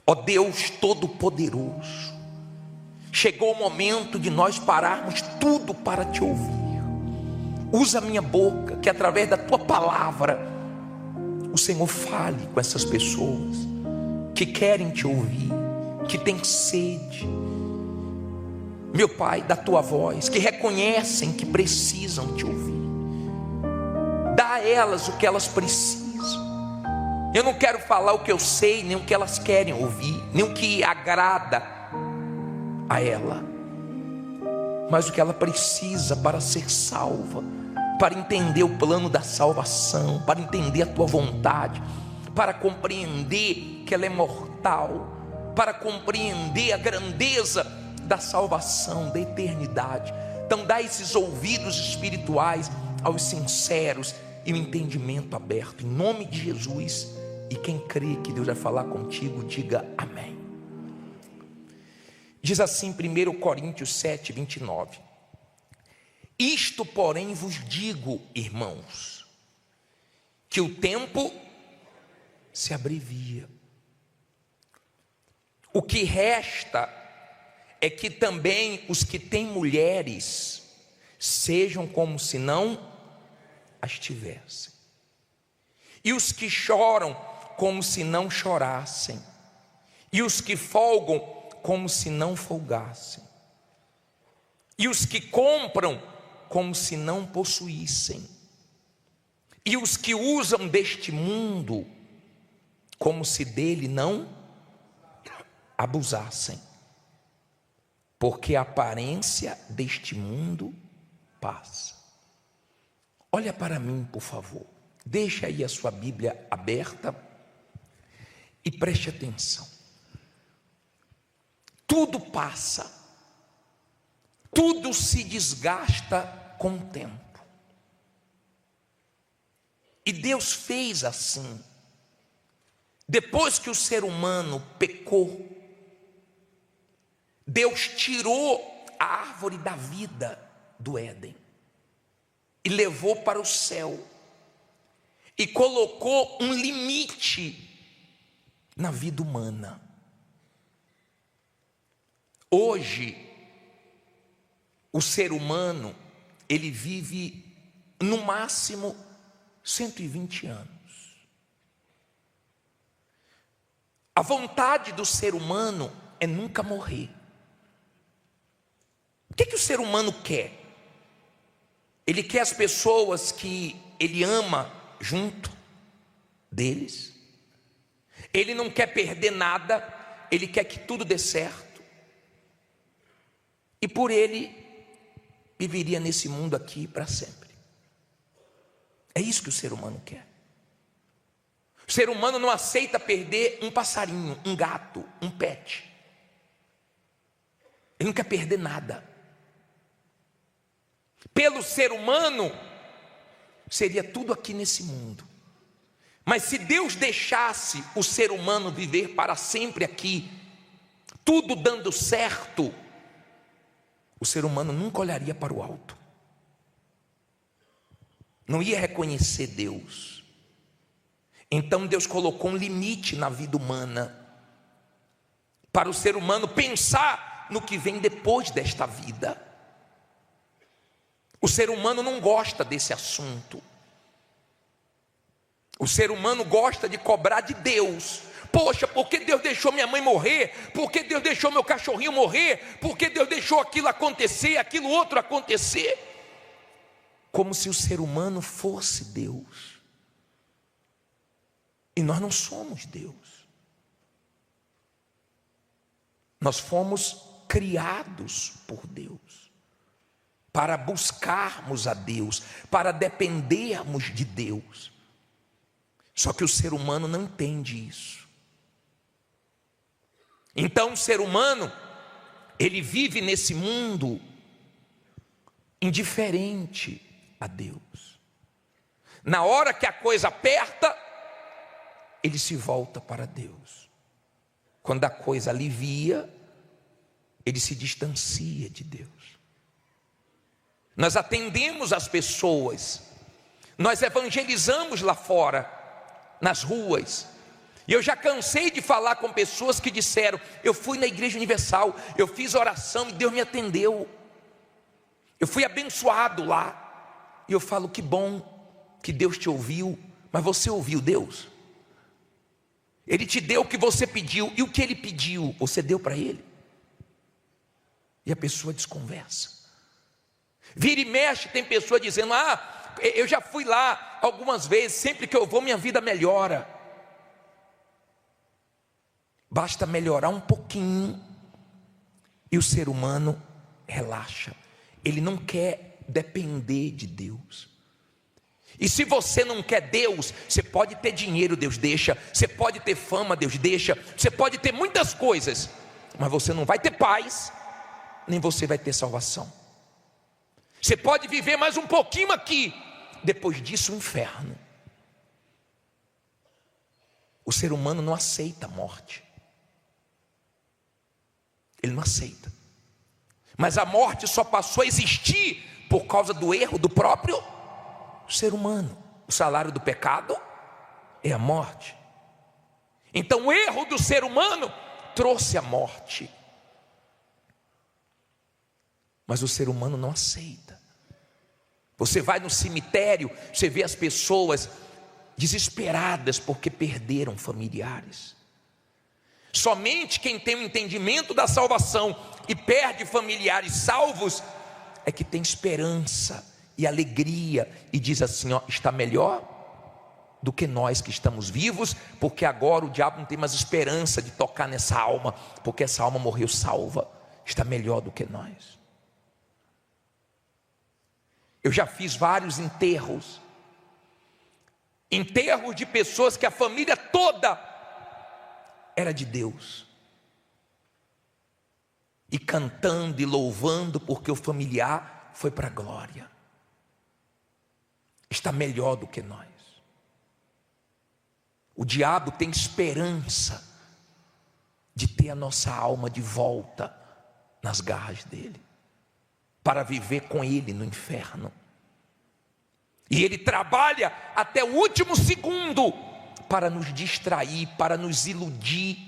ó Deus Todo-Poderoso, chegou o momento de nós pararmos tudo para te ouvir. Usa a minha boca, que através da tua palavra o Senhor fale com essas pessoas que querem te ouvir, que têm sede, meu Pai, da tua voz, que reconhecem que precisam te ouvir. Dá a elas o que elas precisam. Eu não quero falar o que eu sei, nem o que elas querem ouvir, nem o que agrada a ela, mas o que ela precisa para ser salva, para entender o plano da salvação, para entender a tua vontade, para compreender que ela é mortal, para compreender a grandeza da salvação, da eternidade. Então dá esses ouvidos espirituais aos sinceros e o entendimento aberto, em nome de Jesus. E quem crê que Deus vai falar contigo, diga amém. Diz assim 1 Coríntios 7, 29. Isto porém vos digo, irmãos, que o tempo se abrevia. O que resta é que também os que têm mulheres sejam como se não as tivessem, e os que choram como se não chorassem, e os que folgam como se não folgassem, e os que compram como se não possuíssem, e os que usam deste mundo como se dele não abusassem, porque a aparência deste mundo passa. Olha para mim, por favor, deixa aí a sua Bíblia aberta e preste atenção. Tudo passa, tudo se desgasta com o tempo, e Deus fez assim. Depois que o ser humano pecou, Deus tirou a árvore da vida do Éden e levou para o céu, e colocou um limite na vida humana. Hoje, o ser humano, ele vive no máximo 120 anos. A vontade do ser humano é nunca morrer. O que o ser humano quer? Ele quer as pessoas que ele ama junto deles. Ele não quer perder nada, ele quer que tudo dê certo. E por ele, viveria nesse mundo aqui para sempre. É isso que o ser humano quer. O ser humano não aceita perder um passarinho, um gato, um pet. Ele não quer perder nada. Pelo ser humano, seria tudo aqui nesse mundo. Mas se Deus deixasse o ser humano viver para sempre aqui, tudo dando certo, o ser humano nunca olharia para o alto, não ia reconhecer Deus. Então Deus colocou um limite na vida humana, para o ser humano pensar no que vem depois desta vida. O ser humano não gosta desse assunto. O ser humano gosta de cobrar de Deus. Poxa, por que Deus deixou minha mãe morrer? Por que Deus deixou meu cachorrinho morrer? Por que Deus deixou aquilo acontecer, aquilo outro acontecer? Como se o ser humano fosse Deus. E nós não somos Deus. Nós fomos criados por Deus, para buscarmos a Deus, para dependermos de Deus. Só que o ser humano não entende isso. Então o ser humano, ele vive nesse mundo indiferente a Deus. Na hora que a coisa aperta, ele se volta para Deus. Quando a coisa alivia, ele se distancia de Deus. Nós atendemos as pessoas, nós evangelizamos lá fora, nas ruas. E eu já cansei de falar com pessoas que disseram: eu fui na Igreja Universal, eu fiz oração e Deus me atendeu, eu fui abençoado lá. E eu falo: que bom que Deus te ouviu, mas você ouviu Deus? Ele te deu o que você pediu, e o que ele pediu, você deu para ele? E a pessoa desconversa. Vira e mexe, tem pessoa dizendo: eu já fui lá algumas vezes, sempre que eu vou minha vida melhora. Basta melhorar um pouquinho e o ser humano relaxa. Ele não quer depender de Deus. E se você não quer Deus, você pode ter dinheiro, Deus deixa. Você pode ter fama, Deus deixa. Você pode ter muitas coisas, mas você não vai ter paz, nem você vai ter salvação. Você pode viver mais um pouquinho aqui, depois disso o inferno. O ser humano não aceita a morte. Ele não aceita. Mas a morte só passou a existir por causa do erro do próprio ser humano. O salário do pecado é a morte. Então o erro do ser humano trouxe a morte. Mas o ser humano não aceita. Você vai no cemitério, você vê as pessoas desesperadas porque perderam familiares. Somente quem tem o entendimento da salvação e perde familiares salvos é que tem esperança e alegria e diz assim: está melhor do que nós que estamos vivos, porque agora o diabo não tem mais esperança de tocar nessa alma, porque essa alma morreu salva, está melhor do que nós. Eu já fiz vários enterros de pessoas que a família toda era de Deus, e cantando e louvando porque o familiar foi para a glória, está melhor do que nós. O diabo tem esperança de ter a nossa alma de volta nas garras dele, para viver com ele no inferno. E ele trabalha até o último segundo para nos distrair, para nos iludir,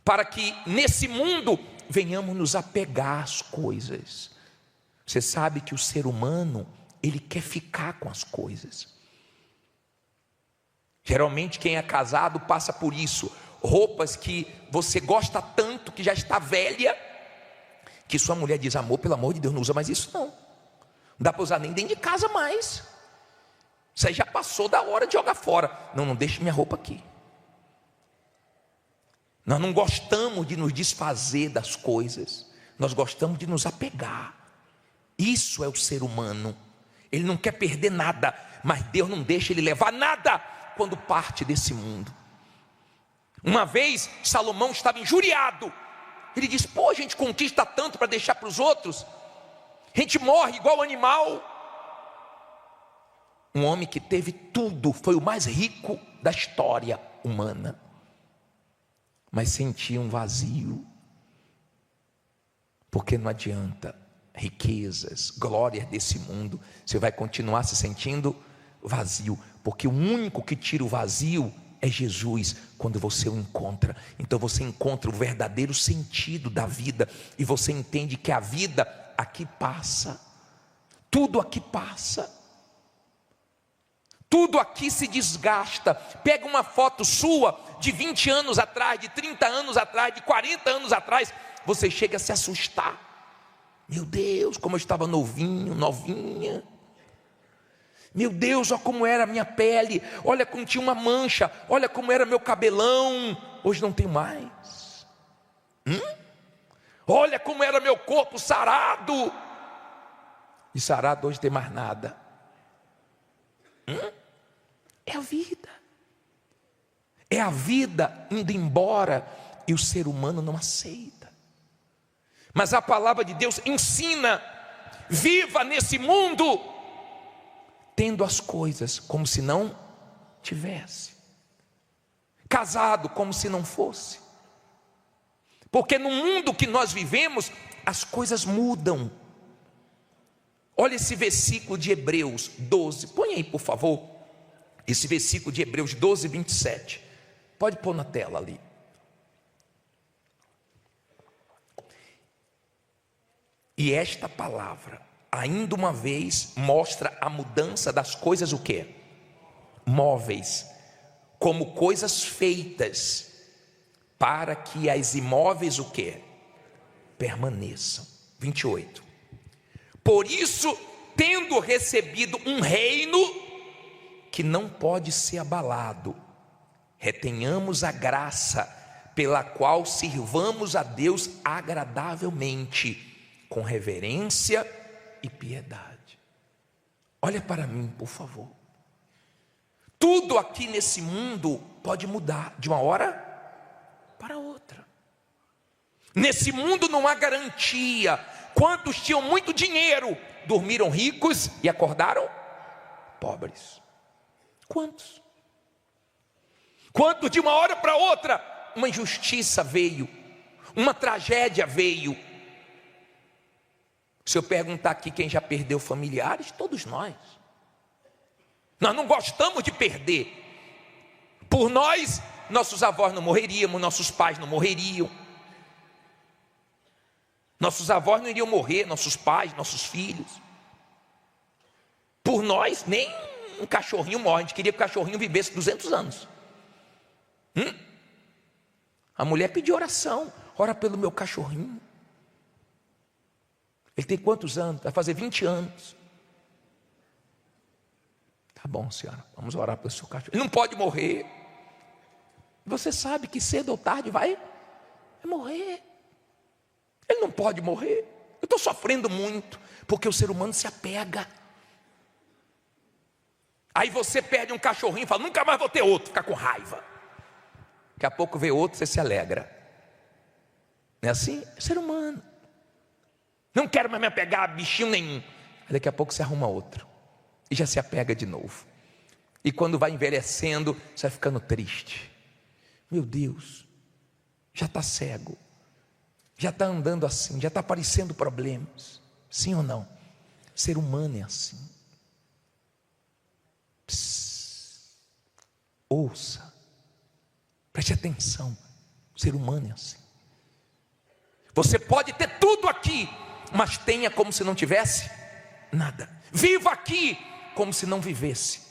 para que nesse mundo venhamos nos apegar às coisas. Você sabe que o ser humano, ele quer ficar com as coisas. Geralmente quem é casado passa por isso. Roupas que você gosta tanto, que já está velha, que sua mulher diz: amor, pelo amor de Deus, não usa mais isso não. Não dá para usar nem dentro de casa mais. Isso aí já passou da hora de jogar fora. Não deixe minha roupa aqui. Nós não gostamos de nos desfazer das coisas. Nós gostamos de nos apegar. Isso é o ser humano. Ele não quer perder nada, mas Deus não deixa ele levar nada quando parte desse mundo. Uma vez Salomão estava injuriado. Ele disse: pô, a gente conquista tanto para deixar para os outros, a gente morre igual animal. Um homem que teve tudo, foi o mais rico da história humana, mas sentia um vazio, porque não adianta riquezas, glórias desse mundo, você vai continuar se sentindo vazio, porque o único que tira o vazio é Jesus, quando você o encontra. Então você encontra o verdadeiro sentido da vida, e você entende que a vida aqui passa, tudo aqui passa, tudo aqui se desgasta. Pega uma foto sua de 20 anos atrás, de 30 anos atrás, de 40 anos atrás, você chega a se assustar. Meu Deus, como eu estava novinho, novinha. Meu Deus, olha como era a minha pele, olha como tinha uma mancha, olha como era meu cabelão. Hoje não tem mais. Olha como era meu corpo sarado. E sarado hoje tem mais nada. É a vida. É a vida indo embora e o ser humano não aceita. Mas a palavra de Deus ensina: viva nesse mundo tendo as coisas como se não tivesse, casado como se não fosse, porque no mundo que nós vivemos as coisas mudam. Olha esse versículo de Hebreus 12, põe aí por favor, esse versículo de Hebreus 12, 27, pode pôr na tela ali. E esta palavra, ainda uma vez, mostra a mudança das coisas, o quê? Móveis, como coisas feitas, para que as imóveis, o quê? Permaneçam. 28. Por isso, tendo recebido um reino que não pode ser abalado, retenhamos a graça pela qual sirvamos a Deus agradavelmente, com reverência e piedade. Olha para mim, por favor. Tudo aqui nesse mundo pode mudar de uma hora para outra. Nesse mundo não há garantia. Quantos tinham muito dinheiro dormiram ricos e acordaram pobres? Quantos? Quantos de uma hora para outra uma injustiça veio, uma tragédia veio? Se eu perguntar aqui quem já perdeu familiares, todos nós não gostamos de perder. Por nós, nossos avós não morreriam, nossos pais não morreriam, nossos avós não iriam morrer, nossos pais, nossos filhos. Por nós, nem um cachorrinho morre. A gente queria que o cachorrinho vivesse 200 anos. A mulher pediu oração: ora pelo meu cachorrinho. Ele tem quantos anos? Vai fazer 20 anos. Tá bom, senhora, vamos orar pelo seu cachorro. Ele não pode morrer. Você sabe que cedo ou tarde vai morrer. Ele não pode morrer. Eu estou sofrendo muito, porque o ser humano se apega. Aí você perde um cachorrinho e fala: nunca mais vou ter outro, fica com raiva. Daqui a pouco vê outro, você se alegra. Não é assim? É ser humano. Não quero mais me apegar a bichinho nenhum. Aí daqui a pouco você arruma outro e já se apega de novo. E quando vai envelhecendo, você vai ficando triste. Meu Deus, já está cego, já está andando assim, já está aparecendo problemas. Sim ou não? Ser humano é assim. Ouça, preste atenção. O ser humano é assim. Você pode ter tudo aqui, mas tenha como se não tivesse nada. Viva aqui como se não vivesse,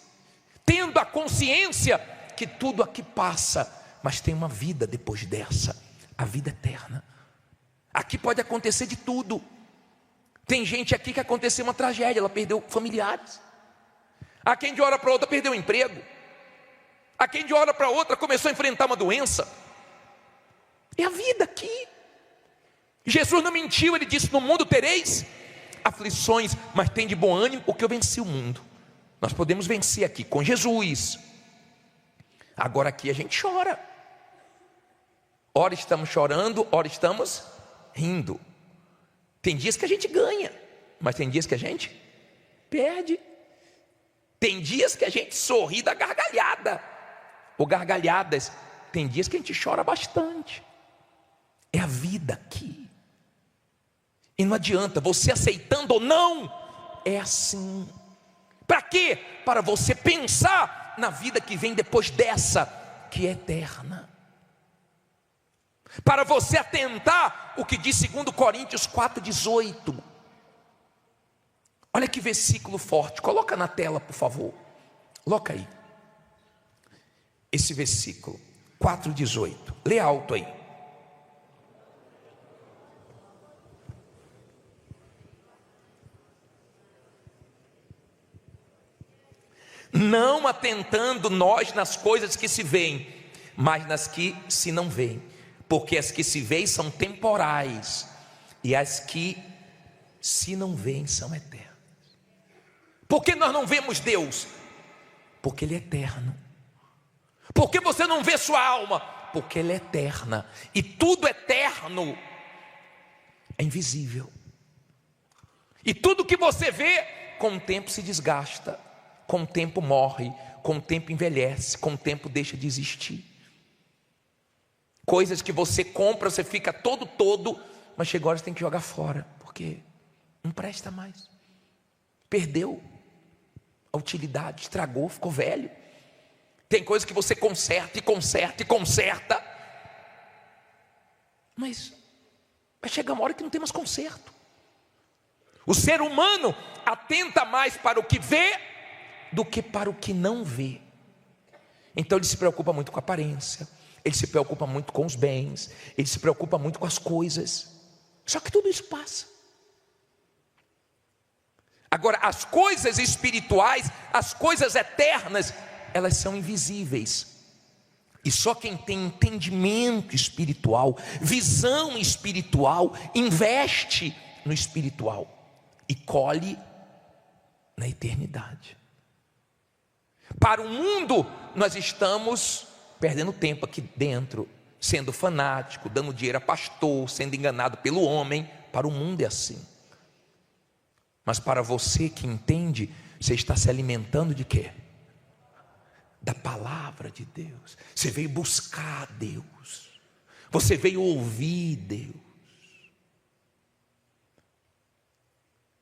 tendo a consciência que tudo aqui passa, mas tem uma vida depois dessa, a vida eterna. Aqui pode acontecer de tudo. Tem gente aqui que aconteceu uma tragédia, ela perdeu familiares. Há quem de hora para outra perdeu o emprego. Há quem de hora para outra começou a enfrentar uma doença. É a vida aqui. Jesus não mentiu, ele disse: no mundo tereis aflições, mas tem de bom ânimo, porque eu venci o mundo. Nós podemos vencer aqui com Jesus. Agora aqui a gente chora. Ora estamos chorando, ora estamos rindo. Tem dias que a gente ganha, mas tem dias que a gente perde. Tem dias que a gente sorri da gargalhada, ou gargalhadas. Tem dias que a gente chora bastante. É a vida aqui. E não adianta, você aceitando ou não, é assim. Para quê? Para você pensar na vida que vem depois dessa, que é eterna. Para você atentar o que diz 2 Coríntios 4,18. Olha que versículo forte, coloca na tela por favor. Coloca aí. Esse versículo 4,18. Lê alto aí. Não atentando nós nas coisas que se veem, mas nas que se não veem, porque as que se veem são temporais, e as que se não veem são eternas. Por que nós não vemos Deus? Porque Ele é eterno. Por que você não vê sua alma? porque ela é eterna. E tudo eterno é invisível. E tudo que você vê, com o tempo se desgasta, com o tempo morre, com o tempo envelhece, com o tempo deixa de existir. Coisas que você compra, você fica todo, mas chega a hora você tem que jogar fora, porque não presta mais. Perdeu a utilidade, estragou, ficou velho. Tem coisas que você conserta, mas vai chegar uma hora que não tem mais conserto. O ser humano atenta mais para o que vê do que para o que não vê. Então ele se preocupa muito com a aparência, ele se preocupa muito com os bens, ele se preocupa muito com as coisas. Só que tudo isso passa. Agora, as coisas espirituais, as coisas eternas, elas são invisíveis. E só quem tem entendimento espiritual, visão espiritual, investe no espiritual e colhe na eternidade. Para o mundo, nós estamos perdendo tempo aqui dentro, sendo fanático, dando dinheiro a pastor, sendo enganado pelo homem. Para o mundo é assim. Mas para você que entende, você está se alimentando de quê? Da palavra de Deus. Você veio buscar Deus, você veio ouvir Deus.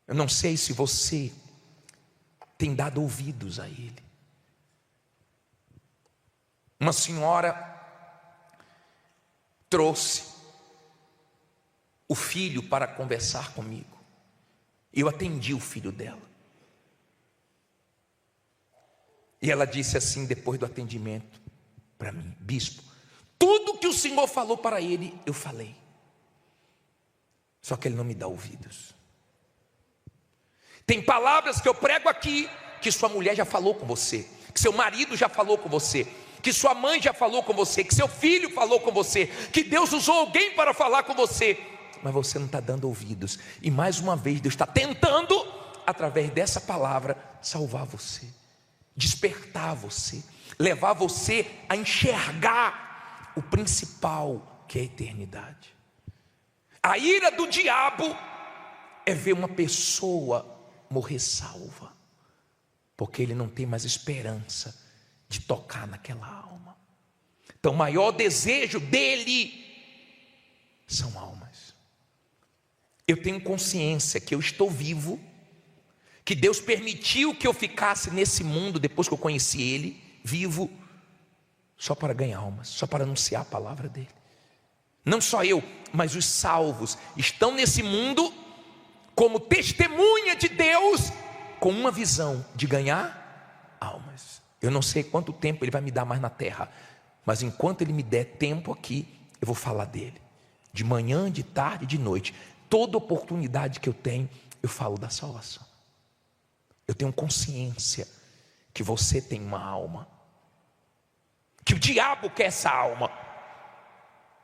Eu não sei se você tem dado ouvidos a Ele. Uma senhora trouxe o filho para conversar comigo. Eu atendi o filho dela. E ela disse assim, depois do atendimento para mim: bispo, tudo que o senhor falou para ele, eu falei. Só que ele não me dá ouvidos. Tem palavras que eu prego aqui, que sua mulher já falou com você, que seu marido já falou com você, que sua mãe já falou com você, que seu filho falou com você, que Deus usou alguém para falar com você, mas você não está dando ouvidos. E mais uma vez Deus está tentando, através dessa palavra, salvar você, despertar você, levar você a enxergar o principal, que é a eternidade. A ira do diabo é ver uma pessoa morrer salva, porque ele não tem mais esperança de tocar naquela alma. Então o maior desejo dele são almas. Eu tenho consciência que eu estou vivo, que Deus permitiu que eu ficasse nesse mundo depois que eu conheci Ele, vivo, só para ganhar almas, só para anunciar a palavra dEle. Não só eu, mas os salvos estão nesse mundo como testemunha de Deus, com uma visão de ganhar almas. Eu não sei quanto tempo Ele vai me dar mais na terra, mas enquanto Ele me der tempo aqui, eu vou falar dEle, de manhã, de tarde, de noite. Toda oportunidade que eu tenho, eu falo da salvação. Eu tenho consciência que você tem uma alma, que o diabo quer essa alma.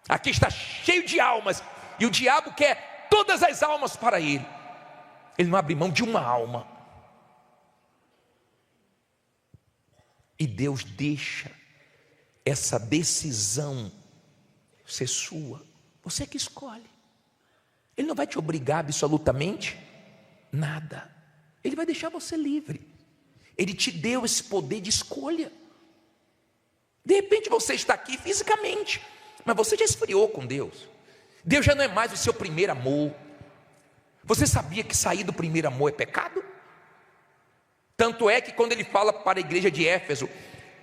Aqui está cheio de almas, e o diabo quer todas as almas para ele. Ele não abre mão de uma alma. E Deus deixa essa decisão ser sua. Você que escolhe. Ele não vai te obrigar absolutamente nada. Ele vai deixar você livre. Ele te deu esse poder de escolha. De repente você está aqui fisicamente, mas você já esfriou com Deus. Deus já não é mais o seu primeiro amor. Você sabia que sair do primeiro amor é pecado? Tanto é que quando ele fala para a igreja de Éfeso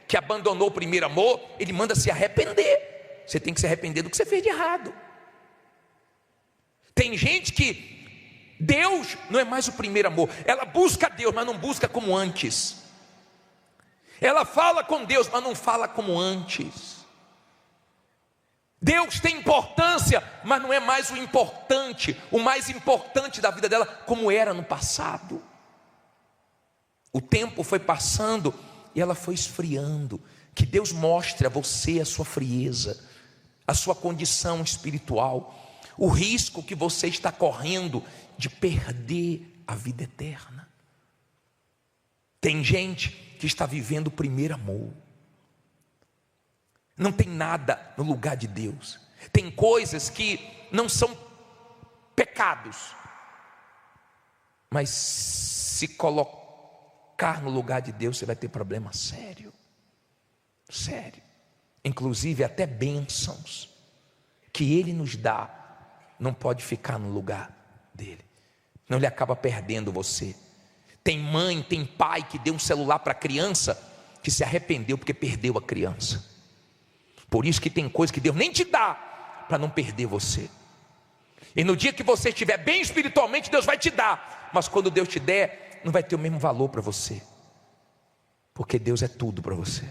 que abandonou o primeiro amor, ele manda se arrepender. Você tem que se arrepender do que você fez de errado. Tem gente que Deus não é mais o primeiro amor. Ela busca Deus, mas não busca como antes. Ela fala com Deus, mas não fala como antes. Deus tem importância, mas não é mais o importante, o mais importante da vida dela, como era no passado. O tempo foi passando e ela foi esfriando. Que Deus mostre a você a sua frieza, a sua condição espiritual, o risco que você está correndo de perder a vida eterna. Tem gente que está vivendo o primeiro amor. Não tem nada no lugar de Deus. Tem coisas que não são pecados, mas se colocar no lugar de Deus, você vai ter problema sério. Sério. Inclusive até bênçãos que Ele nos dá, não pode ficar no lugar dele. Não, Ele acaba perdendo você. Tem mãe, tem pai que deu um celular para a criança, que se arrependeu porque perdeu a criança. Por isso que tem coisa que Deus nem te dá, para não perder você. E no dia que você estiver bem espiritualmente, Deus vai te dar. Mas quando Deus te der, não vai ter o mesmo valor para você. Porque Deus é tudo para você.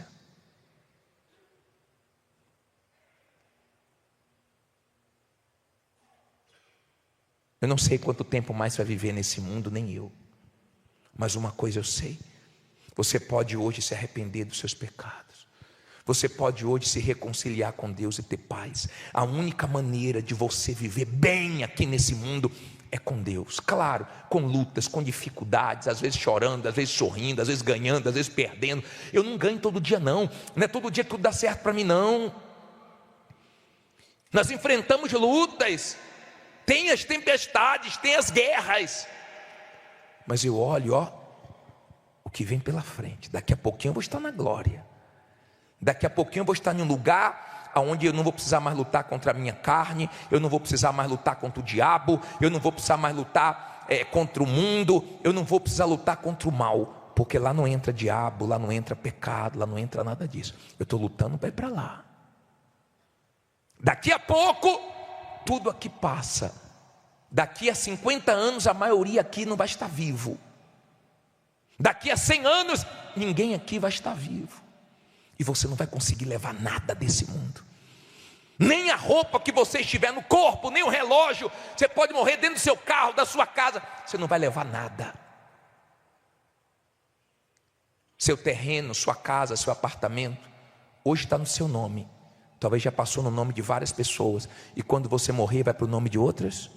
Eu não sei quanto tempo mais você vai viver nesse mundo, nem eu. Mas uma coisa eu sei: você pode hoje se arrepender dos seus pecados. Você pode hoje se reconciliar com Deus e ter paz. A única maneira de você viver bem aqui nesse mundo é com Deus. Claro, com lutas, com dificuldades, às vezes chorando, às vezes sorrindo, às vezes ganhando, às vezes perdendo. Eu não ganho todo dia não. Não é todo dia que tudo dá certo para mim não. Nós enfrentamos lutas. Tem as tempestades, tem as guerras. Mas eu olho, o que vem pela frente. Daqui a pouquinho eu vou estar na glória. Daqui a pouquinho eu vou estar em um lugar onde eu não vou precisar mais lutar contra a minha carne. Eu não vou precisar mais lutar contra o diabo. Eu não vou precisar mais lutar contra o mundo. Eu não vou precisar lutar contra o mal. Porque lá não entra diabo, lá não entra pecado, lá não entra nada disso. Eu estou lutando para ir para lá. Daqui a pouco tudo aqui passa. Daqui a 50 anos a maioria aqui não vai estar vivo. Daqui a 100 anos ninguém aqui vai estar vivo. E você não vai conseguir levar nada desse mundo. Nem a roupa que você estiver no corpo, nem o relógio. Você pode morrer dentro do seu carro, da sua casa. Você não vai levar nada. Seu terreno, sua casa, seu apartamento, hoje está no seu nome. Talvez já passou no nome de várias pessoas. E quando você morrer, vai para o nome de outras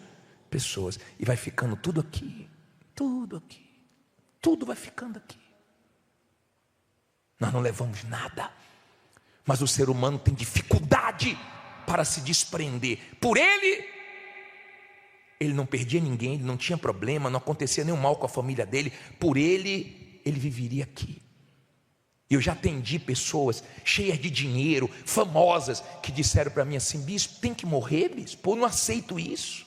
pessoas. E vai ficando tudo aqui. Tudo aqui. Tudo vai ficando aqui. Nós não levamos nada. Mas o ser humano tem dificuldade para se desprender. Por ele não perdia ninguém, ele não tinha problema, não acontecia nenhum mal com a família dele. Por ele viveria aqui. Eu já atendi pessoas cheias de dinheiro, famosas, que disseram para mim assim: bispo, tem que morrer, bispo, eu não aceito isso.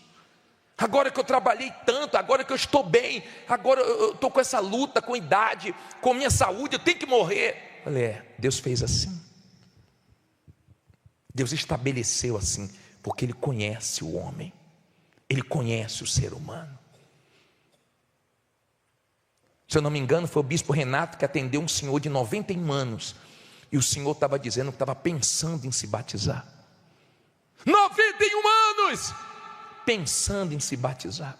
Agora que eu trabalhei tanto, agora que eu estou bem, agora eu estou com essa luta, com idade, com minha saúde, eu tenho que morrer. Eu falei, Deus fez assim. Deus estabeleceu assim, porque Ele conhece o homem, Ele conhece o ser humano. Se eu não me engano, foi o bispo Renato que atendeu um senhor de 91 anos. E o senhor estava dizendo que estava pensando em se batizar. 91 anos! Pensando em se batizar.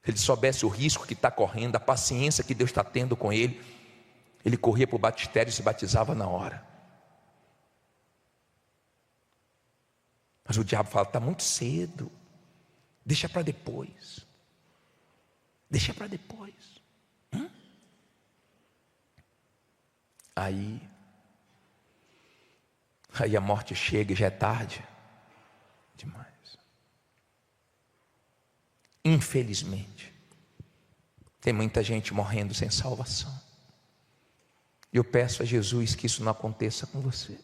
Se ele soubesse o risco que está correndo, a paciência que Deus está tendo com ele, ele corria para o batistério e se batizava na hora. Mas o diabo fala, está muito cedo, deixa para depois. Deixa para depois. Aí a morte chega e já é tarde demais. Infelizmente, tem muita gente morrendo sem salvação. Eu peço a Jesus que isso não aconteça com você.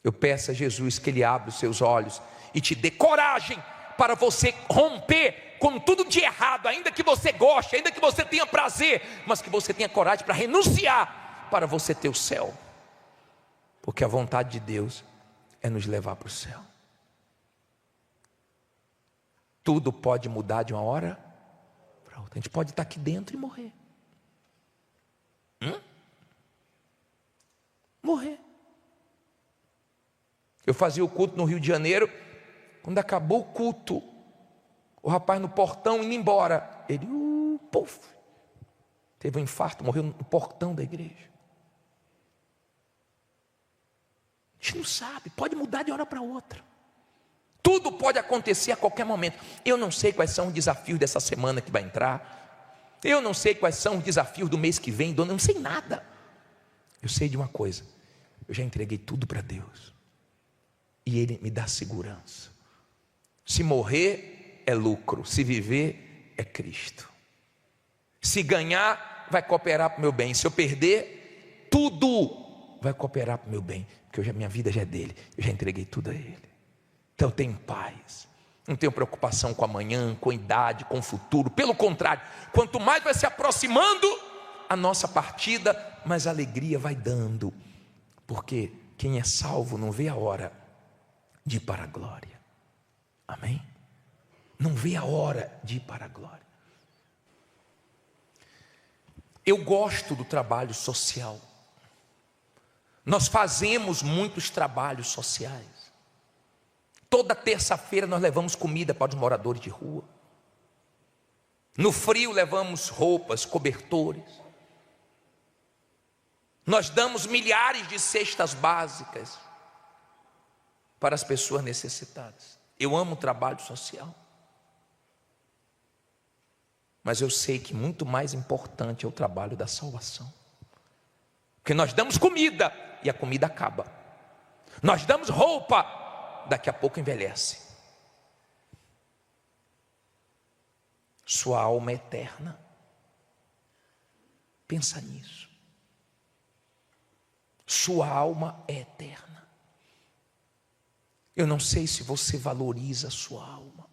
Eu peço a Jesus que Ele abra os seus olhos e te dê coragem para você romper com tudo de errado, ainda que você goste, ainda que você tenha prazer, mas que você tenha coragem para renunciar, para você ter o céu. Porque a vontade de Deus é nos levar para o céu. Tudo pode mudar de uma hora para outra. A gente pode estar aqui dentro e morrer. Morrer. Eu fazia o culto no Rio de Janeiro. Quando acabou o culto, o rapaz no portão indo embora, ele teve um infarto, morreu no portão da igreja. A gente não sabe, pode mudar de hora para outra. Tudo pode acontecer a qualquer momento. Eu não sei quais são os desafios dessa semana que vai entrar. Eu não sei quais são os desafios do mês que vem. Eu não sei nada. Eu sei de uma coisa: eu já entreguei tudo para Deus. E Ele me dá segurança. Se morrer é lucro, se viver é Cristo. Se ganhar, vai cooperar para o meu bem. Se eu perder, tudo vai cooperar para o meu bem, porque minha vida já é dele, eu já entreguei tudo a Ele. Então eu tenho paz, não tenho preocupação com amanhã, com a idade, com o futuro. Pelo contrário, quanto mais vai se aproximando a nossa partida, mais alegria vai dando, porque quem é salvo não vê a hora de ir para a glória. Amém? Não vê a hora de ir para a glória. Eu gosto do trabalho social. Nós fazemos muitos trabalhos sociais. Toda terça-feira nós levamos comida para os moradores de rua. No frio levamos roupas, cobertores. Nós damos milhares de cestas básicas para as pessoas necessitadas. Eu amo o trabalho social. Mas eu sei que muito mais importante é o trabalho da salvação. Porque nós damos comida e a comida acaba. Nós damos roupa, daqui a pouco envelhece. Sua alma é eterna. Pensa nisso. Sua alma é eterna. Eu não sei se você valoriza a sua alma.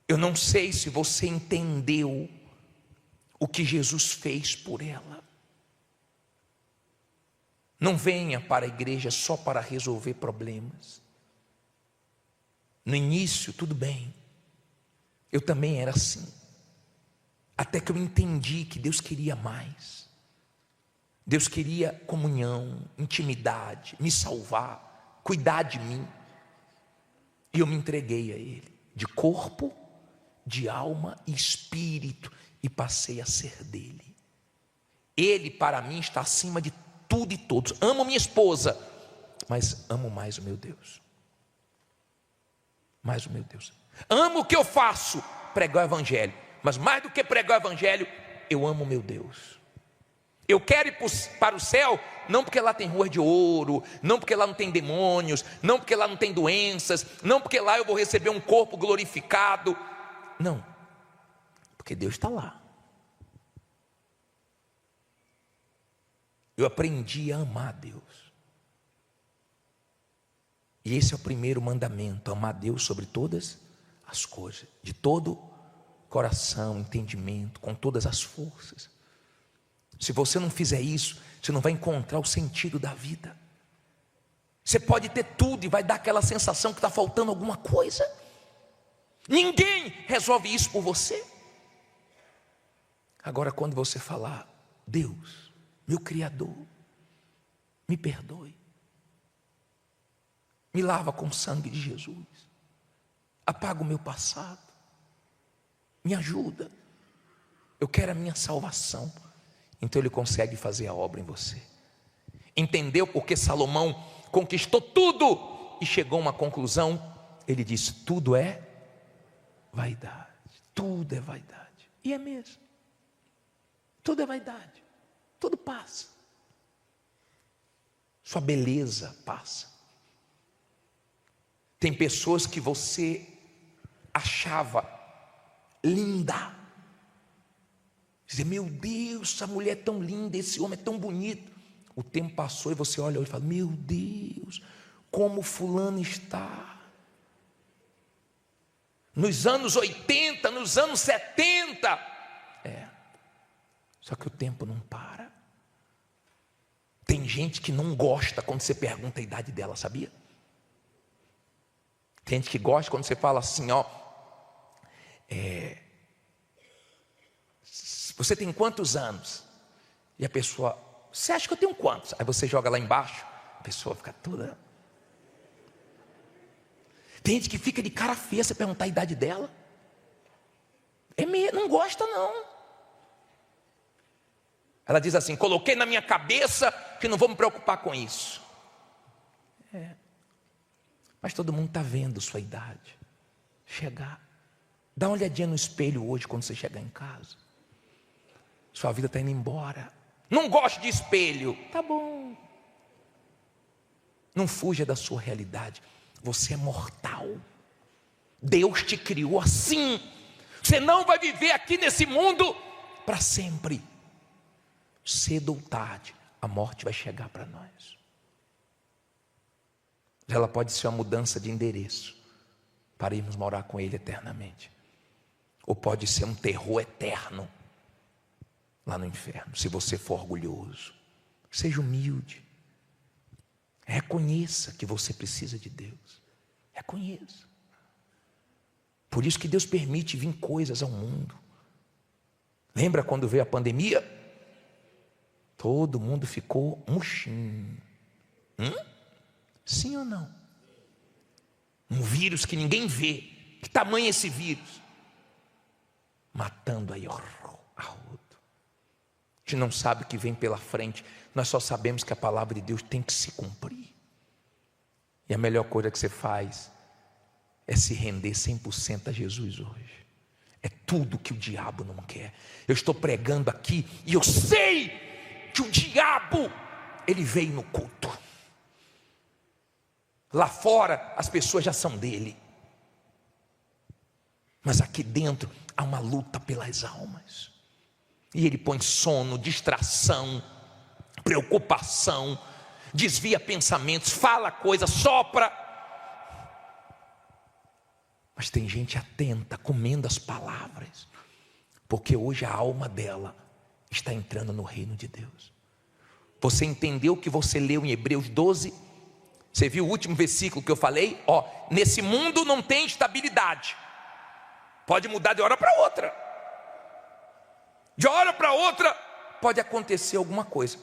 Eu não sei se você entendeu o que Jesus fez por ela. Não venha para a igreja só para resolver problemas. No início, tudo bem. Eu também era assim. Até que eu entendi que Deus queria mais. Deus queria comunhão, intimidade, me salvar, cuidar de mim. E eu me entreguei a Ele, de corpo, de alma e espírito, e passei a ser dele. Ele para mim está acima de tudo e todos. Amo minha esposa, mas amo mais o meu Deus. Mais o meu Deus. Amo o que eu faço, pregar o evangelho, mas mais do que pregar o evangelho, eu amo o meu Deus. Eu quero ir para o céu, não porque lá tem ruas de ouro, não porque lá não tem demônios, não porque lá não tem doenças, não porque lá eu vou receber um corpo glorificado. Não, porque Deus está lá. Eu aprendi a amar Deus. E esse é o primeiro mandamento: amar Deus sobre todas as coisas, de todo coração, entendimento, com todas as forças. Se você não fizer isso, você não vai encontrar o sentido da vida. Você pode ter tudo e vai dar aquela sensação que está faltando alguma coisa. Ninguém resolve isso por você. Agora, quando você falar: Deus, meu Criador, me perdoe, me lava com o sangue de Jesus, apaga o meu passado, me ajuda, eu quero a minha salvação. Então Ele consegue fazer a obra em você. Entendeu porque Salomão conquistou tudo e chegou a uma conclusão? Ele disse: tudo é vaidade, tudo é vaidade. E é mesmo, tudo é vaidade, tudo passa. Sua beleza passa. Tem pessoas que você achava linda, dizer: meu Deus, essa mulher é tão linda, esse homem é tão bonito. O tempo passou e você olha e fala: meu Deus, como fulano está. Nos anos 80, nos anos 70. Só que o tempo não para. Tem gente que não gosta quando você pergunta a idade dela, sabia? Tem gente que gosta quando você fala assim: ó, você tem quantos anos? E a pessoa: você acha que eu tenho quantos? Aí você joga lá embaixo, a pessoa fica toda. Tem gente que fica de cara feia você perguntar a idade dela. Não gosta não. Ela diz assim: coloquei na minha cabeça que não vou me preocupar com isso. Mas todo mundo está vendo sua idade chegar. Dá uma olhadinha no espelho hoje quando você chegar em casa. Sua vida está indo embora. Não gosto de espelho. Tá bom. Não fuja da sua realidade. Você é mortal. Deus te criou assim. Você não vai viver aqui nesse mundo para sempre. Cedo ou tarde, a morte vai chegar para nós. Ela pode ser uma mudança de endereço para irmos morar com Ele eternamente. Ou pode ser um terror eterno lá no inferno, se você for orgulhoso. Seja humilde. Reconheça que você precisa de Deus. Reconheça. Por isso que Deus permite vir coisas ao mundo. Lembra quando veio a pandemia? Todo mundo ficou murchinho. Sim ou não? Um vírus que ninguém vê. Que tamanho é esse vírus? Matando aí a outro. A gente não sabe o que vem pela frente. Nós só sabemos que a palavra de Deus tem que se cumprir. E a melhor coisa que você faz é se render 100% a Jesus hoje. É tudo que o diabo não quer. Eu estou pregando aqui e eu sei que o diabo, ele veio no culto. Lá fora as pessoas já são dele. Mas aqui dentro há uma luta pelas almas. E ele põe sono, distração, preocupação, desvia pensamentos, fala coisas, sopra. Mas tem gente atenta, comendo as palavras, porque hoje a alma dela está entrando no reino de Deus. Você entendeu o que você leu em Hebreus 12? Você viu o último versículo que eu falei? Nesse mundo não tem estabilidade. Pode mudar de hora para outra. De hora para outra pode acontecer alguma coisa.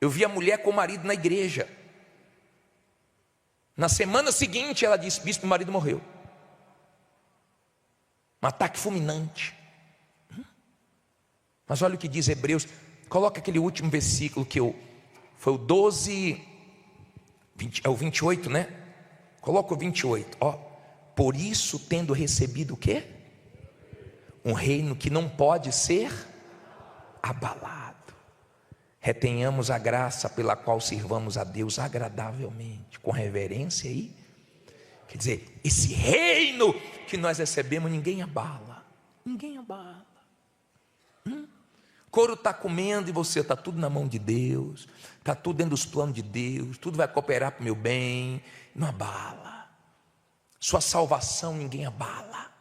Eu vi a mulher com o marido na igreja. Na semana seguinte ela disse: bispo, meu marido morreu. Um ataque fulminante. Mas olha o que diz Hebreus. Coloca aquele último versículo foi o 12, 20, é o 28, né? Coloca o 28. Por isso, tendo recebido o quê? Um reino que não pode ser abalado, retenhamos a graça pela qual sirvamos a Deus agradavelmente, com reverência aí. Quer dizer, esse reino que nós recebemos, ninguém abala. Ninguém abala. Couro está comendo e você está tudo na mão de Deus, está tudo dentro dos planos de Deus, tudo vai cooperar para o meu bem. Não abala. Sua salvação ninguém abala.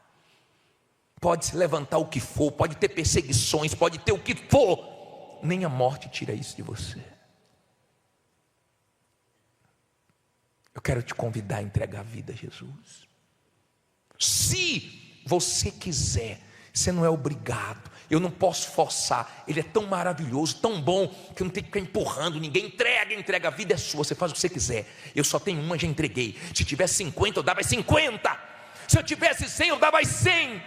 Pode se levantar o que for, pode ter perseguições, pode ter o que for, nem a morte tira isso de você. Eu quero te convidar a entregar a vida a Jesus. Se você quiser, você não é obrigado. Eu não posso forçar. Ele é tão maravilhoso, tão bom, que eu não tenho que ficar empurrando ninguém. Entrega, a vida é sua, você faz o que você quiser. Eu só tenho uma, já entreguei. Se tivesse 50, eu dava 50. Se eu tivesse 100, eu dava 100.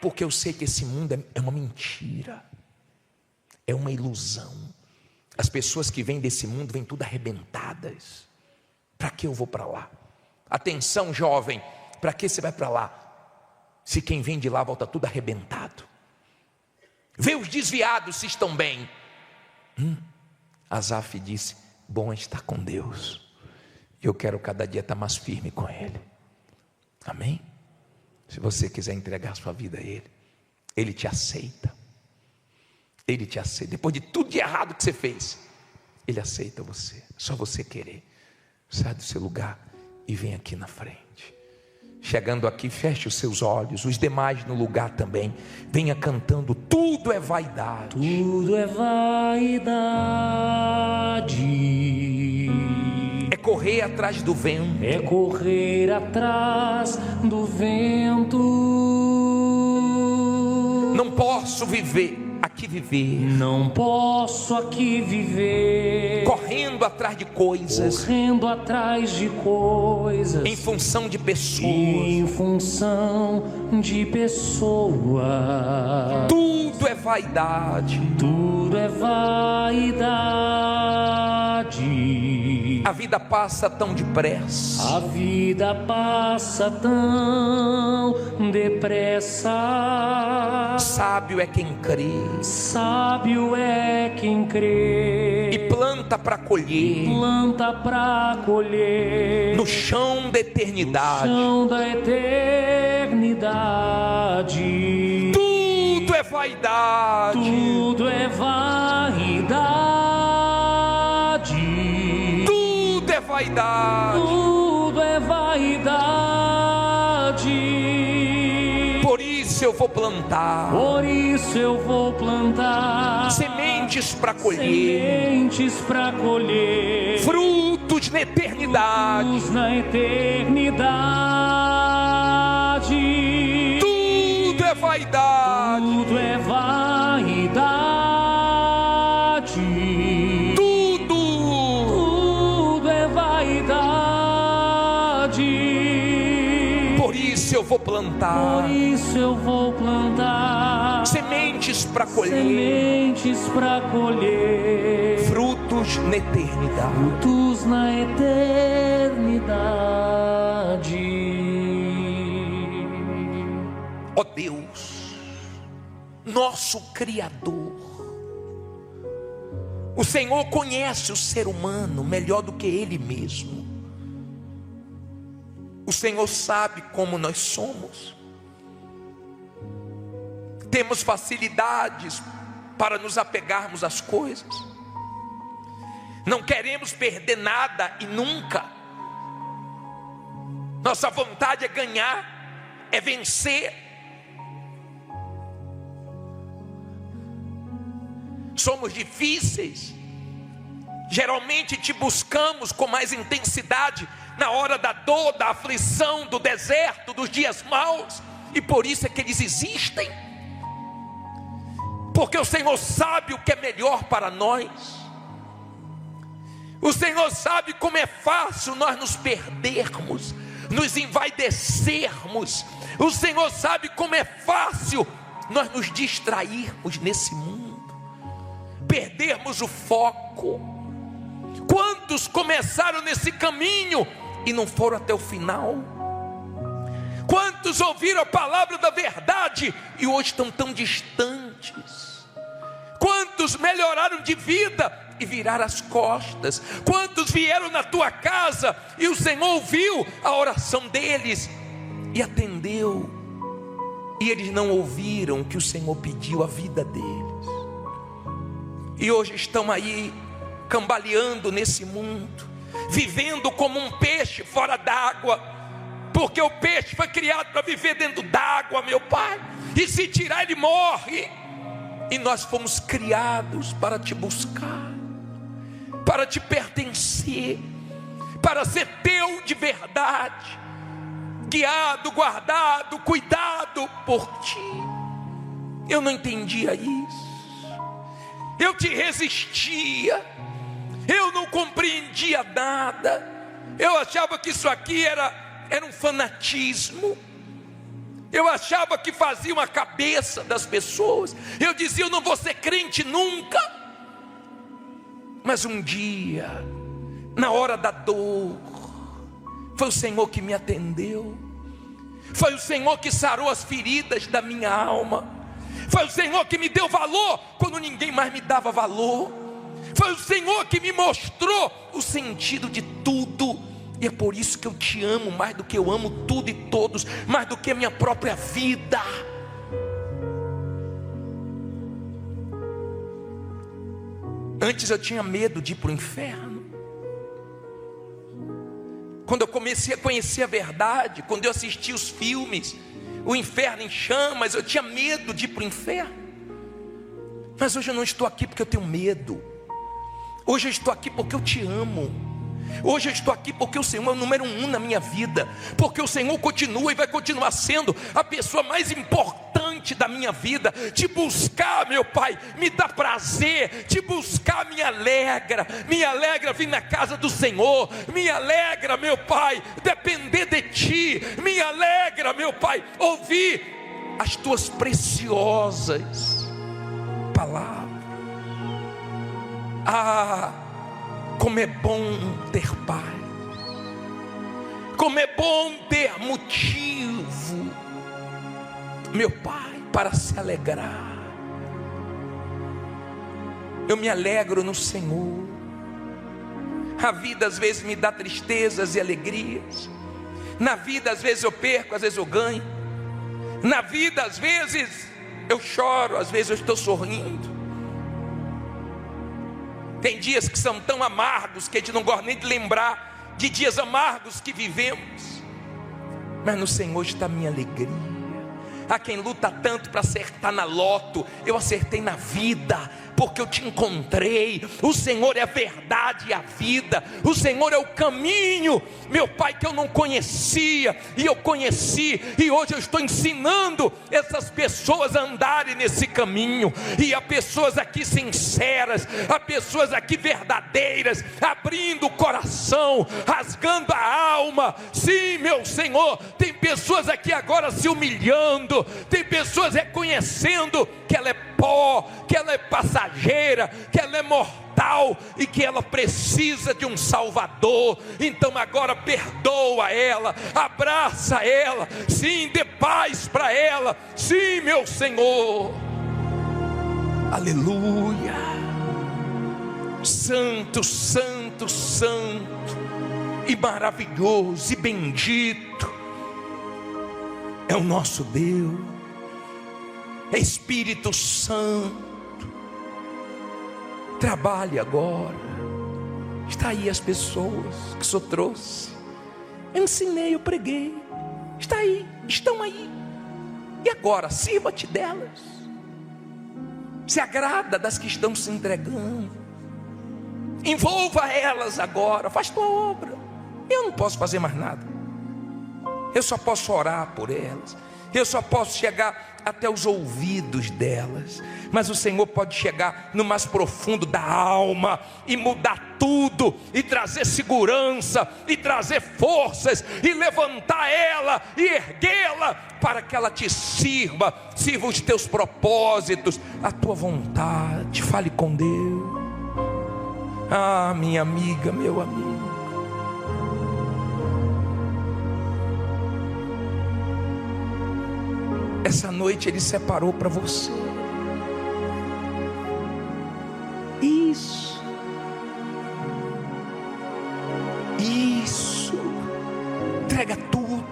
Porque eu sei que esse mundo é uma mentira, é uma ilusão. As pessoas que vêm desse mundo vêm tudo arrebentadas. Para que eu vou para lá? Atenção, jovem, para que você vai para lá? Se quem vem de lá volta tudo arrebentado. Vê os desviados se estão bem. Asaf disse: bom é estar com Deus. Eu quero cada dia estar mais firme com Ele. Amém? Se você quiser entregar sua vida a Ele, Ele te aceita. Ele te aceita. Depois de tudo de errado que você fez, Ele aceita você. É só você querer. Sai do seu lugar e vem aqui na frente. Chegando aqui, feche os seus olhos. Os demais no lugar também. Venha cantando: tudo é vaidade. Tudo é vaidade. É correr atrás do vento. É correr atrás do vento. Não posso aqui viver. Não posso aqui viver. Correndo atrás de coisas. Correndo atrás de coisas. Em função de pessoas. Em função de pessoas. Tudo é vaidade. Tudo é vaidade. A vida passa tão depressa. A vida passa tão depressa. Sábio é quem crê. Sábio é quem crê. E planta para colher. Planta para colher. No chão da eternidade. No chão da eternidade. Tudo é vaidade. Tudo é vaidade. Vaidade. Tudo é vaidade. Por isso eu vou plantar. Por isso eu vou plantar sementes para colher. Sementes para colher. Frutos na eternidade. Frutos na eternidade. Tudo é vaidade. Tudo é vaidade. Eu vou plantar. Por isso eu vou plantar sementes para colher. Sementes para colher. Frutos na eternidade. Frutos na eternidade. Ó Deus, nosso Criador, o Senhor conhece o ser humano melhor do que ele mesmo. O Senhor sabe como nós somos. Temos facilidades para nos apegarmos às coisas. Não queremos perder nada e nunca. Nossa vontade é ganhar, é vencer. Somos difíceis. Geralmente te buscamos com mais intensidade na hora da dor, da aflição, do deserto, dos dias maus. E por isso é que eles existem. Porque o Senhor sabe o que é melhor para nós. O Senhor sabe como é fácil nós nos perdermos, nos envaidecermos. O Senhor sabe como é fácil nós nos distrairmos nesse mundo, perdermos o foco. Quantos começaram nesse caminho e não foram até o final? Quantos ouviram a palavra da verdade e hoje estão tão distantes? Quantos melhoraram de vida e viraram as costas? Quantos vieram na tua casa e o Senhor ouviu a oração deles e atendeu, e eles não ouviram o que o Senhor pediu a vida deles, e hoje estão aí cambaleando nesse mundo, vivendo como um peixe fora d'água, porque o peixe foi criado para viver dentro d'água, meu Pai, e se tirar ele morre. E nós fomos criados para te buscar, para te pertencer, para ser teu de verdade, guiado, guardado, cuidado por ti. Eu não entendia isso, eu te resistia, eu não compreendia nada, eu achava que isso aqui era um fanatismo, eu achava que fazia uma cabeça das pessoas, eu dizia, eu não vou ser crente nunca. Mas um dia, na hora da dor, foi o Senhor que me atendeu, foi o Senhor que sarou as feridas da minha alma, foi o Senhor que me deu valor quando ninguém mais me dava valor, foi o Senhor que me mostrou o sentido de tudo. E é por isso que eu te amo mais do que eu amo tudo e todos, mais do que a minha própria vida. Antes eu tinha medo de ir para o inferno. Quando eu comecei a conhecer a verdade, quando eu assisti os filmes, o inferno em chamas, eu tinha medo de ir para o inferno. Mas hoje eu não estou aqui porque eu tenho medo. Hoje eu estou aqui porque eu te amo. Hoje eu estou aqui porque o Senhor é o número 1 na minha vida, porque o Senhor continua e vai continuar sendo a pessoa mais importante da minha vida. Te buscar, meu Pai, me dá prazer. Te buscar me alegra vir na casa do Senhor. Me alegra, meu Pai, depender de Ti. Me alegra, meu Pai, ouvir as Tuas preciosas palavras. Como é bom ter paz. Como é bom ter motivo, meu Pai, para se alegrar. Eu me alegro no Senhor. A vida às vezes me dá tristezas e alegrias. Na vida às vezes eu perco, às vezes eu ganho. Na vida às vezes eu choro, às vezes eu estou sorrindo. Tem dias que são tão amargos que a gente não gosta nem de lembrar de dias amargos que vivemos. Mas no Senhor está a minha alegria. Há quem luta tanto para acertar na loto. Eu acertei na vida, porque eu te encontrei. O Senhor é a verdade e a vida. O Senhor é o caminho, meu Pai, que eu não conhecia, e eu conheci, e hoje eu estou ensinando essas pessoas a andarem nesse caminho. E há pessoas aqui sinceras, há pessoas aqui verdadeiras, abrindo o coração, rasgando a alma. Sim, meu Senhor, tem pessoas aqui agora se humilhando, tem pessoas reconhecendo que ela é pó, que ela é passageira, que ela é mortal e que ela precisa de um Salvador. Então agora perdoa ela, abraça ela, sim, dê paz para ela, sim, meu Senhor. Aleluia. Santo, santo, santo e maravilhoso e bendito é o nosso Deus. Espírito Santo, trabalhe agora. Está aí as pessoas que o Senhor trouxe. Eu ensinei, eu preguei. Está aí, estão aí. E agora, sirva-te delas. Se agrada das que estão se entregando. Envolva elas agora, faz tua obra. Eu não posso fazer mais nada. Eu só posso orar por elas. Eu só posso chegar até os ouvidos delas, mas o Senhor pode chegar no mais profundo da alma e mudar tudo, e trazer segurança, e trazer forças, e levantar ela, e erguê-la, para que ela te sirva os teus propósitos, a tua vontade. Fale com Deus. Ah, minha amiga, meu amigo, essa noite Ele separou para você. Isso. Entrega tudo.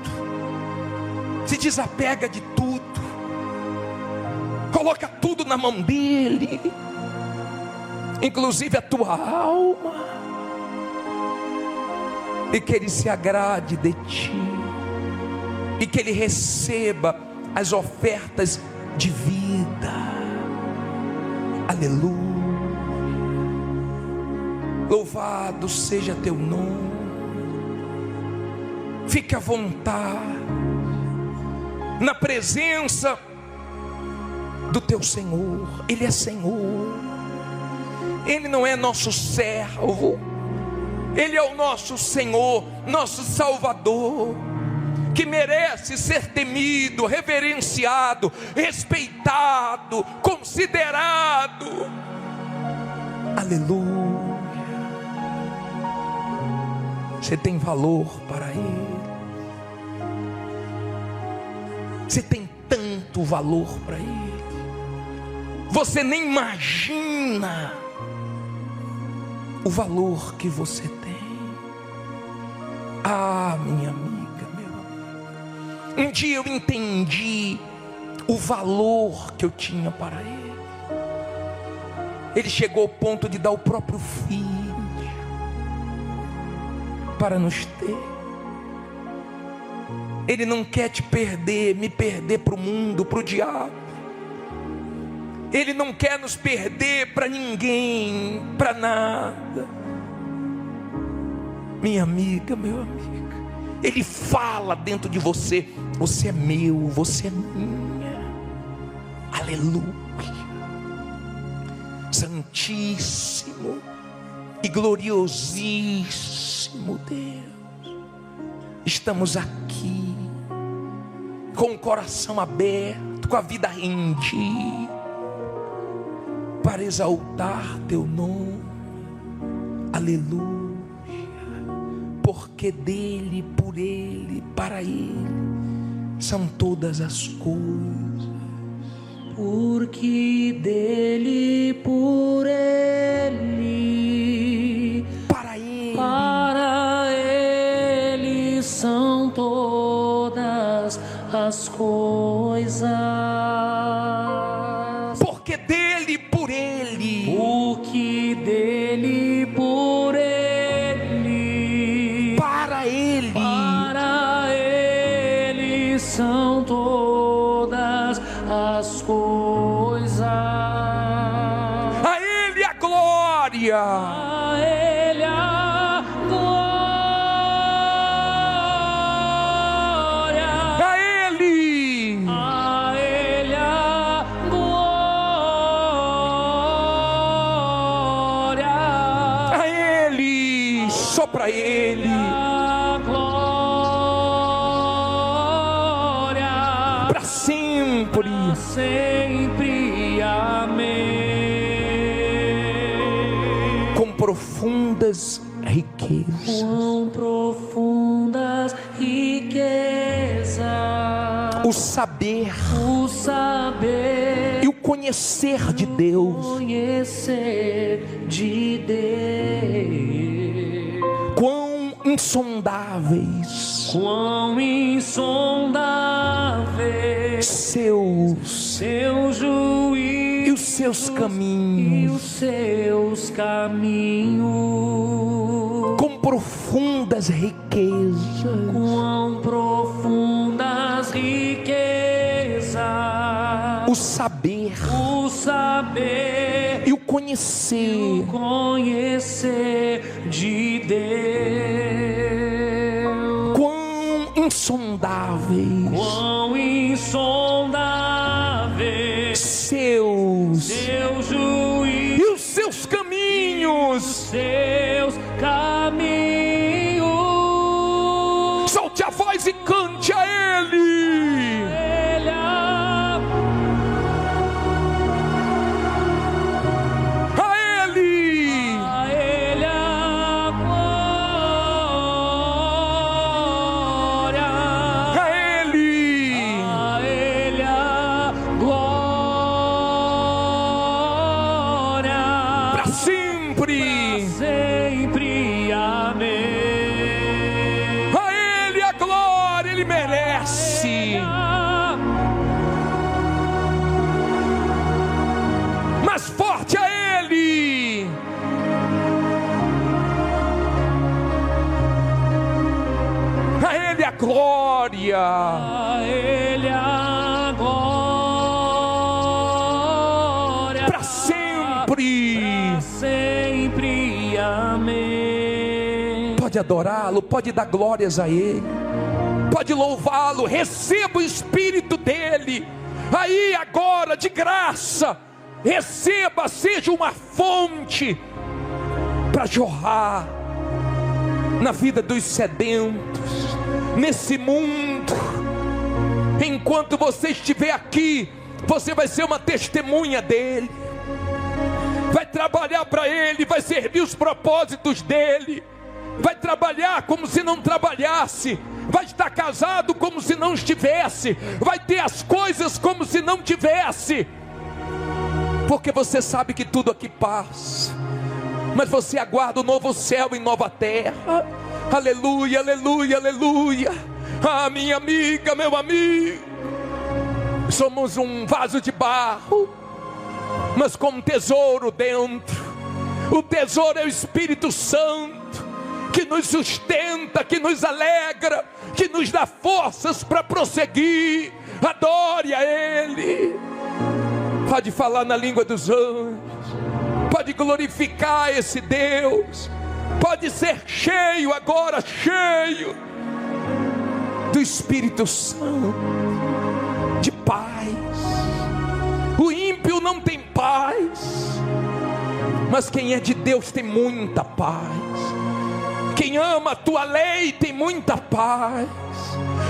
Se desapega de tudo. Coloca tudo na mão dEle, inclusive a tua alma. E que Ele se agrade de ti. E que Ele receba as ofertas de vida. Aleluia. Louvado seja teu nome. Fique à vontade na presença do teu Senhor. Ele é Senhor. Ele não é nosso servo. Ele é o nosso Senhor, nosso Salvador, que merece ser temido, reverenciado, respeitado, considerado. Aleluia. Você tem valor para Ele. Você tem tanto valor para Ele. Você nem imagina o valor que você tem. Ah, minha amiga, meu amigo, um dia eu entendi o valor que eu tinha para Ele. Ele chegou ao ponto de dar o próprio Filho para nos ter. Ele não quer te perder, me perder para o mundo, para o diabo. Ele não quer nos perder para ninguém, para nada. Minha amiga, meu amigo, Ele fala dentro de você: você é meu, você é minha. Aleluia. Santíssimo e gloriosíssimo Deus, estamos aqui com o coração aberto, com a vida rendida, para exaltar teu nome. aleluia, porque dele, por ele, para ele são todas as coisas. Porque dele, por ele, para ele são todas as coisas. Porque dele, por ele, Porque dele, por ele, para ele são todas as coisas. a ele a glória, A ele a glória. a ele, A ele a glória. a ele, só para ele, A glória. para sempre. Sempre, amém. Com profundas riquezas, Quão profundas riquezas, o saber o saber e o conhecer de Deus, conhecer de Deus. quão insondáveis Quão insondáveis seus seu juízo e os seus e caminhos, os seus caminhos. com profundas riquezas, Quão profundas riquezas, o saber o saber e o conhecer conhecer de Deus. quão insondáveis Quão insondáveis seus seu juízo e os seus caminhos. seus caminhos. Solte a voz e cante a ele. Ele A ele, a ele a glória. a ele, A ele a glória. para sempre. Sempre, amém. A ele a glória, ele merece. Mais forte a ele. A ele a glória. A ele a glória. Para sempre. Pra sempre, amém. Pode adorá-lo, pode dar glórias a ele, pode louvá-lo, receba o Espírito dele, aí agora, de graça, receba, seja uma fonte, para jorrar, na vida dos sedentos, nesse mundo, enquanto você estiver aqui, você vai ser uma testemunha dele, vai trabalhar para ele, vai servir os propósitos dele, vai trabalhar como se não trabalhasse, vai estar casado como se não estivesse, vai ter as coisas como se não tivesse, porque você sabe que tudo aqui passa, mas você aguarda o novo céu e nova terra. Aleluia, aleluia, aleluia. Ah, minha amiga, meu amigo, somos um vaso de barro, mas com um tesouro dentro. O tesouro é o Espírito Santo, que nos sustenta, que nos alegra, que nos dá forças para prosseguir. Adore a ele. Pode falar na língua dos anjos, pode glorificar esse Deus, pode ser cheio agora, cheio do Espírito Santo, de paz. O ímpio não tem paz, mas quem é de Deus tem muita paz. Quem ama a tua lei tem muita paz.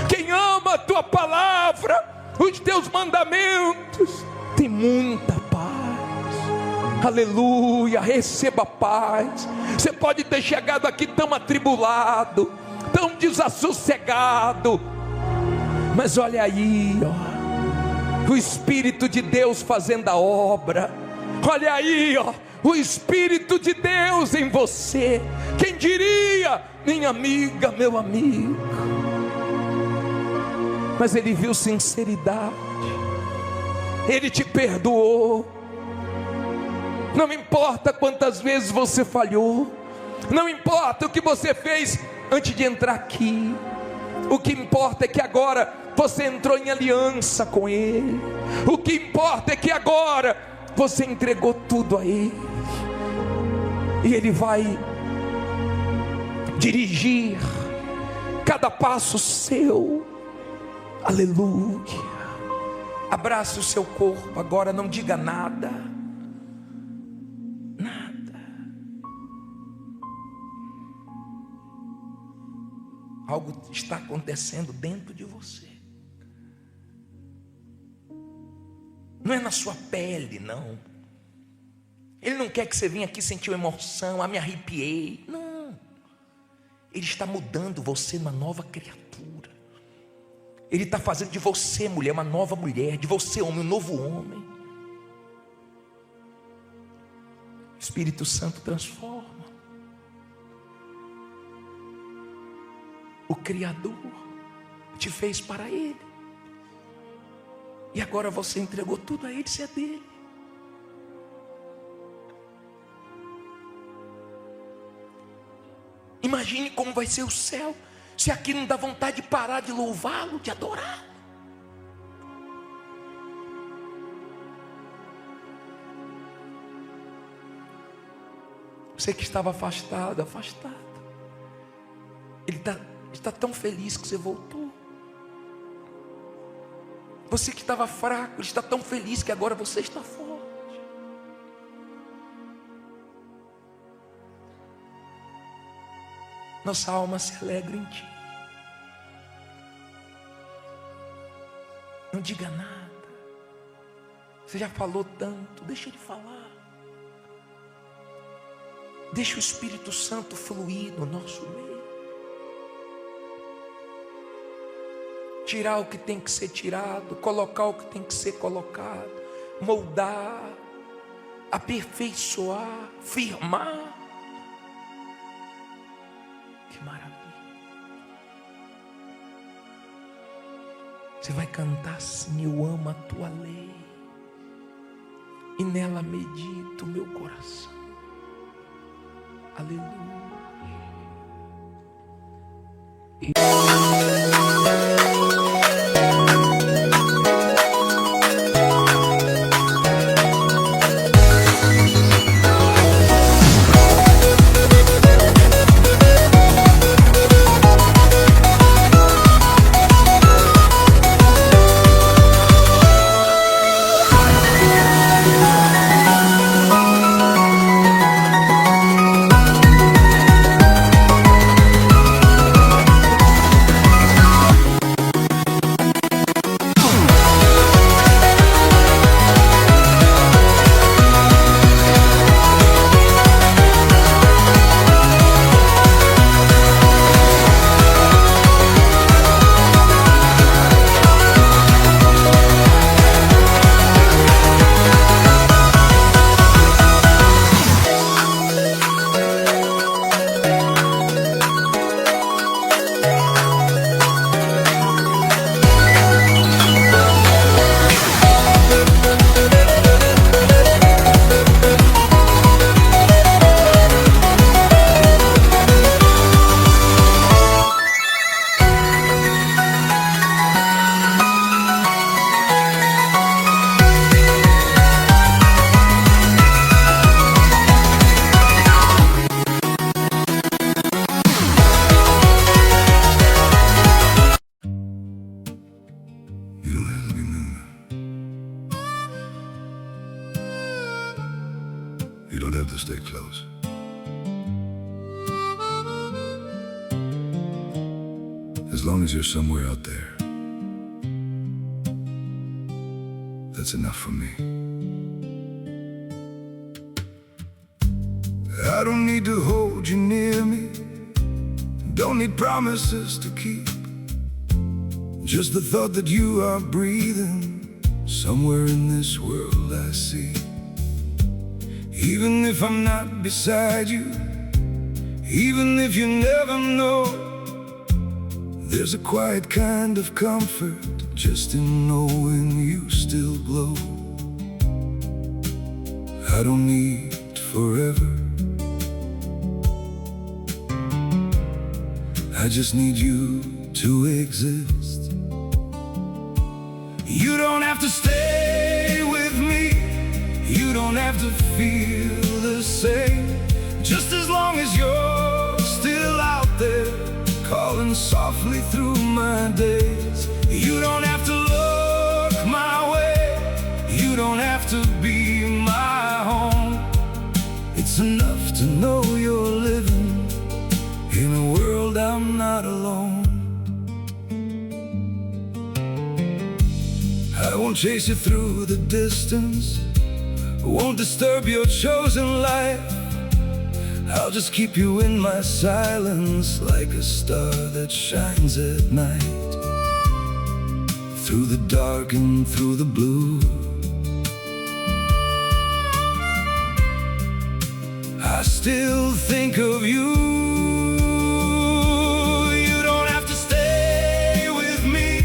Quem ama a tua palavra, os teus mandamentos, tem muita paz. Aleluia, receba paz. Você pode ter chegado aqui tão atribulado, tão desassossegado, mas olha aí, ó, o Espírito de Deus fazendo a obra. Olha aí, ó, o Espírito de Deus em você. Quem diria, minha amiga, meu amigo? Mas Ele viu sinceridade, Ele te perdoou. Não importa quantas vezes você falhou, não importa o que você fez antes de entrar aqui, o que importa é que agora você entrou em aliança com Ele. O que importa é que agora você entregou tudo a Ele, e Ele vai dirigir cada passo seu. Aleluia. Abrace o seu corpo agora, não diga nada. Nada. Algo está acontecendo dentro de você. Não é na sua pele, não. Ele não quer que você venha aqui sentir uma emoção, me arrepiei. Não. Ele está mudando você uma nova criatura. Ele está fazendo de você, mulher, uma nova mulher, de você, homem, um novo homem. O Espírito Santo transforma. O Criador te fez para Ele, e agora você entregou tudo a Ele, isso é dele. Imagine como vai ser o céu, se aqui não dá vontade de parar de louvá-lo, de adorar. Você que estava afastado, Ele está tão feliz que você voltou. Você que estava fraco, Ele está tão feliz que agora você está forte. Nossa alma se alegra em Ti. Não diga nada. Você já falou tanto, deixa Ele falar. Deixa o Espírito Santo fluir no nosso meio. Tirar o que tem que ser tirado, colocar o que tem que ser colocado, moldar, aperfeiçoar, firmar. Que maravilha. Você vai cantar assim: eu amo a tua lei, e nela medito o meu coração. Aleluia. You don't have to stay close. As long as you're somewhere out there, that's enough for me. I don't need to hold you near me, don't need promises to keep. Just the thought that you are breathing somewhere in this world I see. Even if I'm not beside you, even if you never know, there's a quiet kind of comfort just in knowing you still glow. I don't need forever, I just need you to exist. You don't have to stay with me, you don't have to feel the same. Just as long as you're still out there, calling softly through my days. You don't have to look my way, you don't have to be my home. It's enough to know you're living in a world I'm not alone. I won't chase you through the distance, won't disturb your chosen life. I'll just keep you in my silence, like a star that shines at night. Through the dark and through the blue, I still think of you. You don't have to stay with me,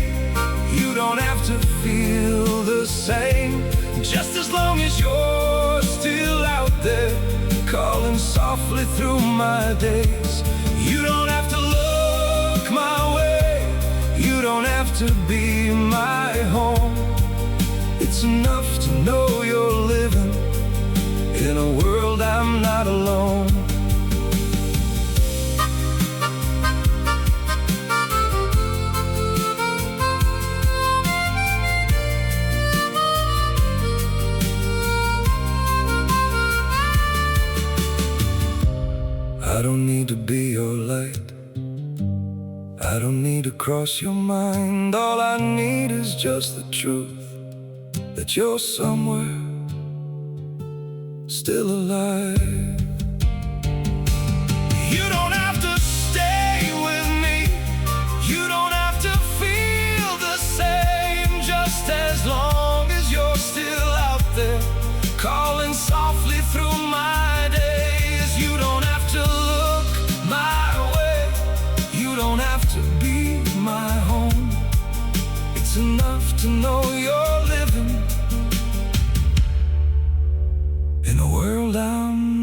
you don't have to feel the same. Just as long as you're still out there, calling softly through my days. You don't have to look my way, you don't have to be my home. It's enough to know you're living in a world I'm not alone. I don't need to be your light, I don't need to cross your mind. All I need is just the truth that you're somewhere still alive. You don't have to stay with me, you don't have to feel the same. Just as long as you're still out there, calling softly through my days. You don't have to look my way, you don't have to be my home. It's enough to know you're living in a world I'm